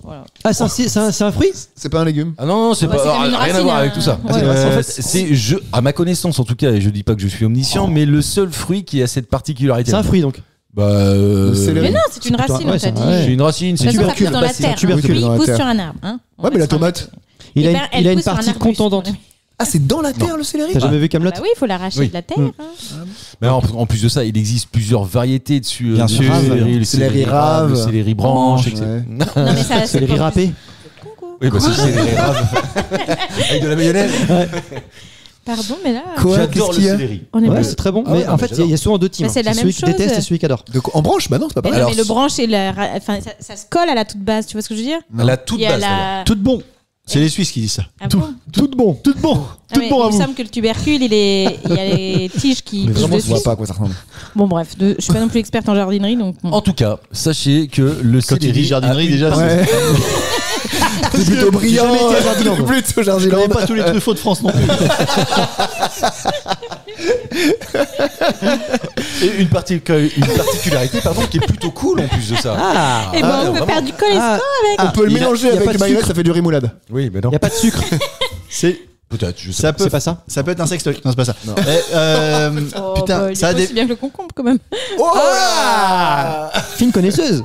Voilà. Ah, c'est un fruit? C'est pas un légume. Ah non, c'est Ouais, pas c'est comme une rien à racine, voir hein. avec tout ça. Ouais, En fait, c'est à ma connaissance en tout cas, et je dis pas que je suis omniscient, mais le seul fruit qui a cette particularité. C'est un fruit donc. Bah, Le céleri. Mais non, c'est une racine, Ouais, on c'est t'a dit. vrai. c'est une racine, De c'est toute façon, ça tubercule. pousse dans la Bah, c'est un terre. tubercule. Un fruit dans la pousse terre. sur un arbre. Hein. On Ouais, mais la reste en- tomate. Il Eh a ben, une, elle il a une pousse sur un partie arbuste. contondante. Ah, c'est dans la terre le céleri. T'as jamais vu Camelot? Bah oui, il faut l'arracher Oui. de la terre. Mm. hein. Mais en plus de ça, il existe plusieurs variétés dessus. Bien sûr. Le céleri rave, le céleri branche, etc. Non, mais ça, C'est les riz râpés. Oui, bah c'est le céleri rave. Avec de la mayonnaise. Pardon, mais là. Quoi? J'adore Qu'est-ce le qu'il y a céleri. On est Ouais, pas- c'est très bon. Ah Mais ouais, en non, fait, mais il y a souvent deux teams. Bah, c'est la même celui qui chose. déteste et celui qui adore. En branche? Bah non, c'est pas Mais pareil. non, mais le branche et enfin, ça se colle à la toute base, tu vois ce que je veux dire? À la toute Il y a base. la. Tout bon. C'est les Suisses qui disent ça. Ah bon Tout bon. Tout bon. Ah, mais il me semble que le tubercule, il y a les tiges qui Mais poussent vraiment, je vois dessus. pas à quoi ça ressemble. Bon, bref, je suis pas non plus experte en jardinerie, donc. bon. En tout cas, sachez que le Quand tu céleri dis jardinerie, a déjà, une- Ouais. C'est plutôt brillant. J'ai jamais été à Jardiland. Plutôt Je Jardiland. connais pas tous les truffaut de France non plus. Et une particularité qui est plutôt cool en plus de ça. Et ben, on peut vraiment. faire du cholestérol avec. On peut le mélanger y a pas avec de le mayonnaise, sucre. ça fait du remoulade. Oui, mais non. Il n'y a pas de sucre. C'est Peut-être, je sais ça pas. peut C'est pas ça. ça peut être un sextoy. Non, c'est pas ça. Non. Oh, Putain, bah, il ça a est pas des aussi bien que le concombre quand même. Fine connaisseuse.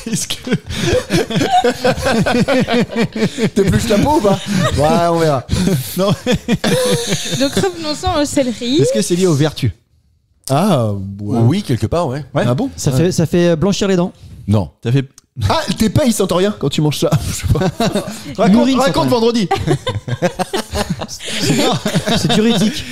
Est-ce que T'épluches la peau ou pas? Ouais, on verra. non, Donc revenons-en au céleri. est-ce que c'est lié aux vertus? Ah, ouais. Oui, quelque part, ouais. Ouais. Ah bon? Ça fait blanchir les dents. Non. T'as fait Ah, tes paix, ils sentent rien quand tu manges ça. Je sais pas. Nourrine, ça, raconte quand même. vendredi. C'est diurétique.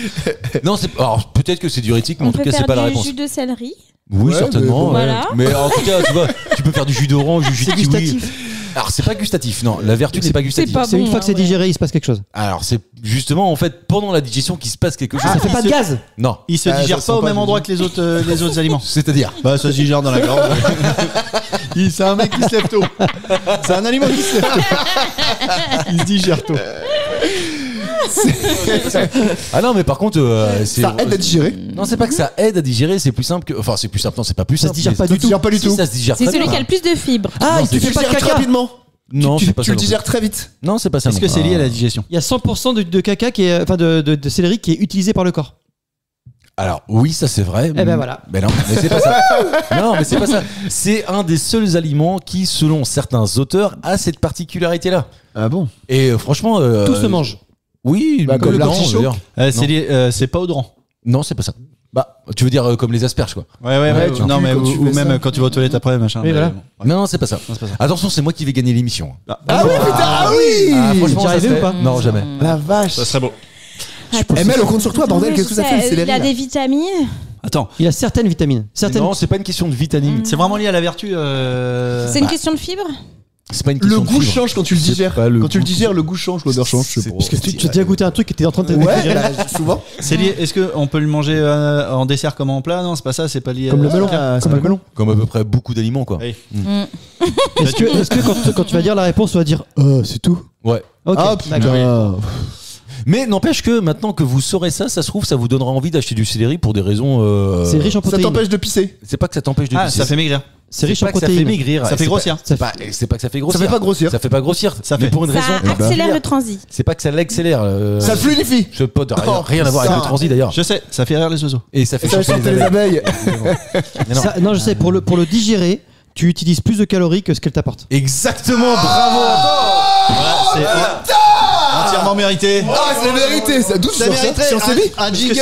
Non, alors peut-être que c'est diurétique, mais On en tout peut cas, c'est faire pas la du réponse. jus de céleri. Oui, Ouais, certainement. mais ouais. Voilà. Mais en tout cas, tu vois, tu peux faire du jus d'orange, du jus de C'est kiwi. gustatif. Alors, c'est pas gustatif, non. La vertu n'est pas gustative. pas C'est bon, une fois que c'est ouais. digéré, il se passe quelque chose. Alors, c'est justement en fait pendant la digestion qu'il se passe quelque chose. Ça fait pas de gaz. Non. Il se Ah, digère ça pas sent au pas même du endroit tout. que les autres aliments. C'est-à-dire. Bah ça se digère dans la gorge. C'est un mec qui se lève tôt. C'est un aliment qui se lève tôt. Il se digère tôt. Ah non, mais par contre, c'est. Ça aide à digérer. Non, c'est pas que ça aide à digérer, c'est plus simple que. Enfin, c'est plus simple, non, c'est pas plus Ça simple. se digère mais- pas Ça du te tout. digère pas du Si, tout. ça se digère C'est très celui bien. qui a le plus de fibres. Ah, Non, tu c'est fais pas de digères très caca. rapidement. Non, c'est pas Tu ça. le non plus. digères très vite. Non, c'est pas ça. Est-ce non que plus. c'est lié à la digestion? Il y a 100% de caca qui est, enfin de céleri qui est utilisé par le corps. Alors oui, ça c'est vrai. Eh ben voilà. Mais non, mais c'est pas ça. Non, mais c'est pas ça. C'est un des seuls aliments qui, selon certains auteurs, a cette particularité-là. Ah bon? Et franchement, Tout se mange. oui, Bah, comme non, l'artichaut. d'ailleurs. C'est pas odorant. Non, c'est pas ça. Bah, tu veux dire comme les asperges, quoi. Ouais. tu Non pues mais quand tu ou fais même ça. quand tu vas aux toilettes après machin. Oui, mais voilà. bon. Non, c'est pas ça. Non, c'est pas ça. Attention, c'est moi qui vais gagner l'émission. Ah oui, putain, ah oui! Ah, franchement, T'y ça arrivé serait- ou pas Non, jamais. La vache. Ça serait beau. ML, on compte sur toi, bordel. Qu'est-ce que ça fait le céleri? Il a là des vitamines. Attends, Il a certaines vitamines. Certaines. Non, c'est pas une question de vitamine. c'est vraiment lié à la vertu. C'est une question de fibres. C'est pas une Le question de goût fibre. change quand tu le C'est digères. pas le Quand tu le goût. digères, le goût change, l'odeur change. Je sais pas. Parce que tu as déjà goûté un truc qui était en train de te Ouais, bah, souvent. C'est lié. Est-ce que on peut le manger en dessert comme en plat? Non, c'est pas ça. C'est pas lié. Comme le melon. Ah, Comme le melon. Comme à peu près beaucoup d'aliments, quoi. Oui. Est-ce que quand tu vas dire la réponse, tu vas dire c'est tout. Ouais. Ok. Ah d'accord. putain. Mais n'empêche que maintenant que vous saurez ça, ça se trouve, ça vous donnera envie d'acheter du céleri pour des raisons. C'est riche en Ça protéines. t'empêche de pisser. C'est pas que ça t'empêche de Ah, pisser. ça fait maigrir. C'est riche C'est en pas que ça fait protéines. maigrir. Ça fait C'est grossir. pas- C'est pas, c'est pas que ça fait grossir. Ça fait pas grossir. Ça fait pas grossir. Ça Mais fait. pour une Ça raison. accélère le transit. C'est pas que ça l'accélère. Ça le fluidifie. Je peux rien à voir ça. avec le transit d'ailleurs. Je sais, ça fait rire les oiseaux. Et ça fait Ça va chanter chanter les abeilles. Mais non. Non, je sais, pour le digérer, tu utilises plus de calories que ce qu'elle t'apporte. Exactement, bravo. C'est entièrement mérité. Ah, c'est la vérité. Ça douce Ça sur ça. mériterait Sur CB. un Parce que jingle.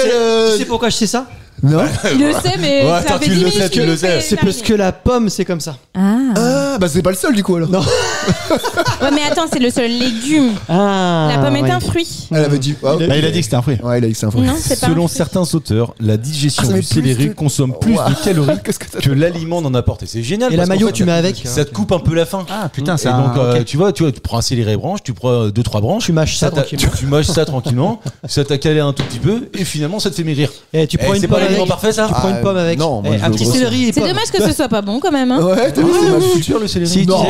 Tu sais pourquoi je sais ça? Non. Il le sait, mais Ouais, ça attends, fait tu 10 le minutes sais, tu qu'il le le sais. fait, C'est parce que la pomme, c'est comme ça. Ah, bah c'est pas le seul du coup alors. Non. Ouais, mais attends, c'est le seul légume. Ah. La pomme est ouais. un fruit. Elle avait dit. Ah, Bah, il a dit que c'était un fruit. Ouais, il a dit que c'est un fruit. Non, c'est pas un Selon fruit. certains auteurs, la digestion Ah, ça met du plus céleri de- consomme plus Ouah. de calories Qu'est-ce que ça que l'aliment n'en apporte. Et c'est génial. Et parce la qu'en mayo, fait, tu mets avec. ça te coupe un peu la faim. Ah putain, Et c'est donc, un. Ok. tu vois, tu prends un céleri branche, tu prends 2-3 branches, Tu mâches ça tranquillement. tu mâches ça tranquillement, ça t'a calé un tout petit peu, et finalement ça te fait maigrir. Et tu prends Eh, une c'est pomme pas l'aliment avec. parfait, ça Tu prends une pomme avec. non, moi, Eh, je un veux petit grossir. céleri et C'est pomme. dommage que ce soit pas bon quand même. Hein. Ouais, t'as vu, c'est mal foutu. Sûr, le céleri. Si, Non.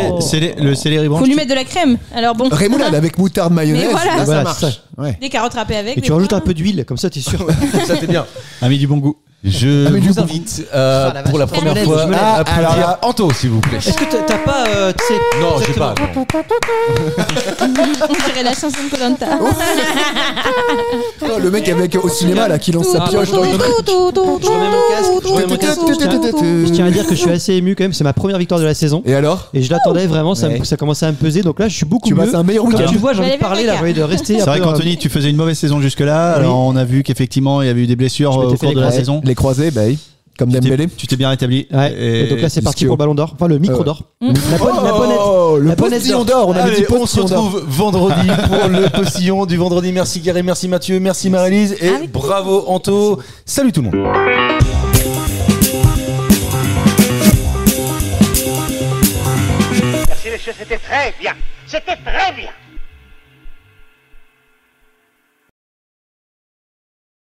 le céleri branche. Faut lui mettre de la crème. Alors bon. Rémoulade avec moutarde mayonnaise. Mais voilà. Là, Voilà, ça marche. c'est ça. Ouais. Des carottes râpées avec. Et tu mais rajoutes voilà. un peu d'huile, comme ça t'es sûr. Ça t'est bien. A mis du bon goût. Je mais du vous coup- invite la vache. pour la Je me première lève, fois je me lève. à Ah, alors applaudir là- Anto, s'il vous plaît. Est-ce que t'as pas, tu sais. Non, j'ai pas. exactement. non. On dirait la chanson de Koh-Lanta. Oh, le mec avec au cinéma là qui lance sa pioche dans une. Je remets mon casque. Je tiens à dire que je suis assez ému quand même. C'est ma première victoire de la saison. Et alors? Et je l'attendais vraiment. Ça commençait à me peser. Donc là, je suis beaucoup mieux. C'est un meilleur week-end. Tu vois, j'ai envie de parler là, j'ai envie de rester. C'est vrai qu'Anthony, tu faisais une mauvaise saison jusque-là. Alors on a vu qu'effectivement il y avait eu des blessures au cours de la saison. Les croisés, bah oui. Comme Dembélé. Tu t'es bien rétabli. Ouais. Et donc là, c'est parti pour le Ballon d'Or. Enfin, le micro d'or. Le postillon d'or. On se retrouve vendredi pour le postillon du vendredi. Merci Gary, merci Mathieu, merci Marie-Lise et bravo Anto. Salut tout le monde. Merci messieurs, c'était très bien. C'était très bien.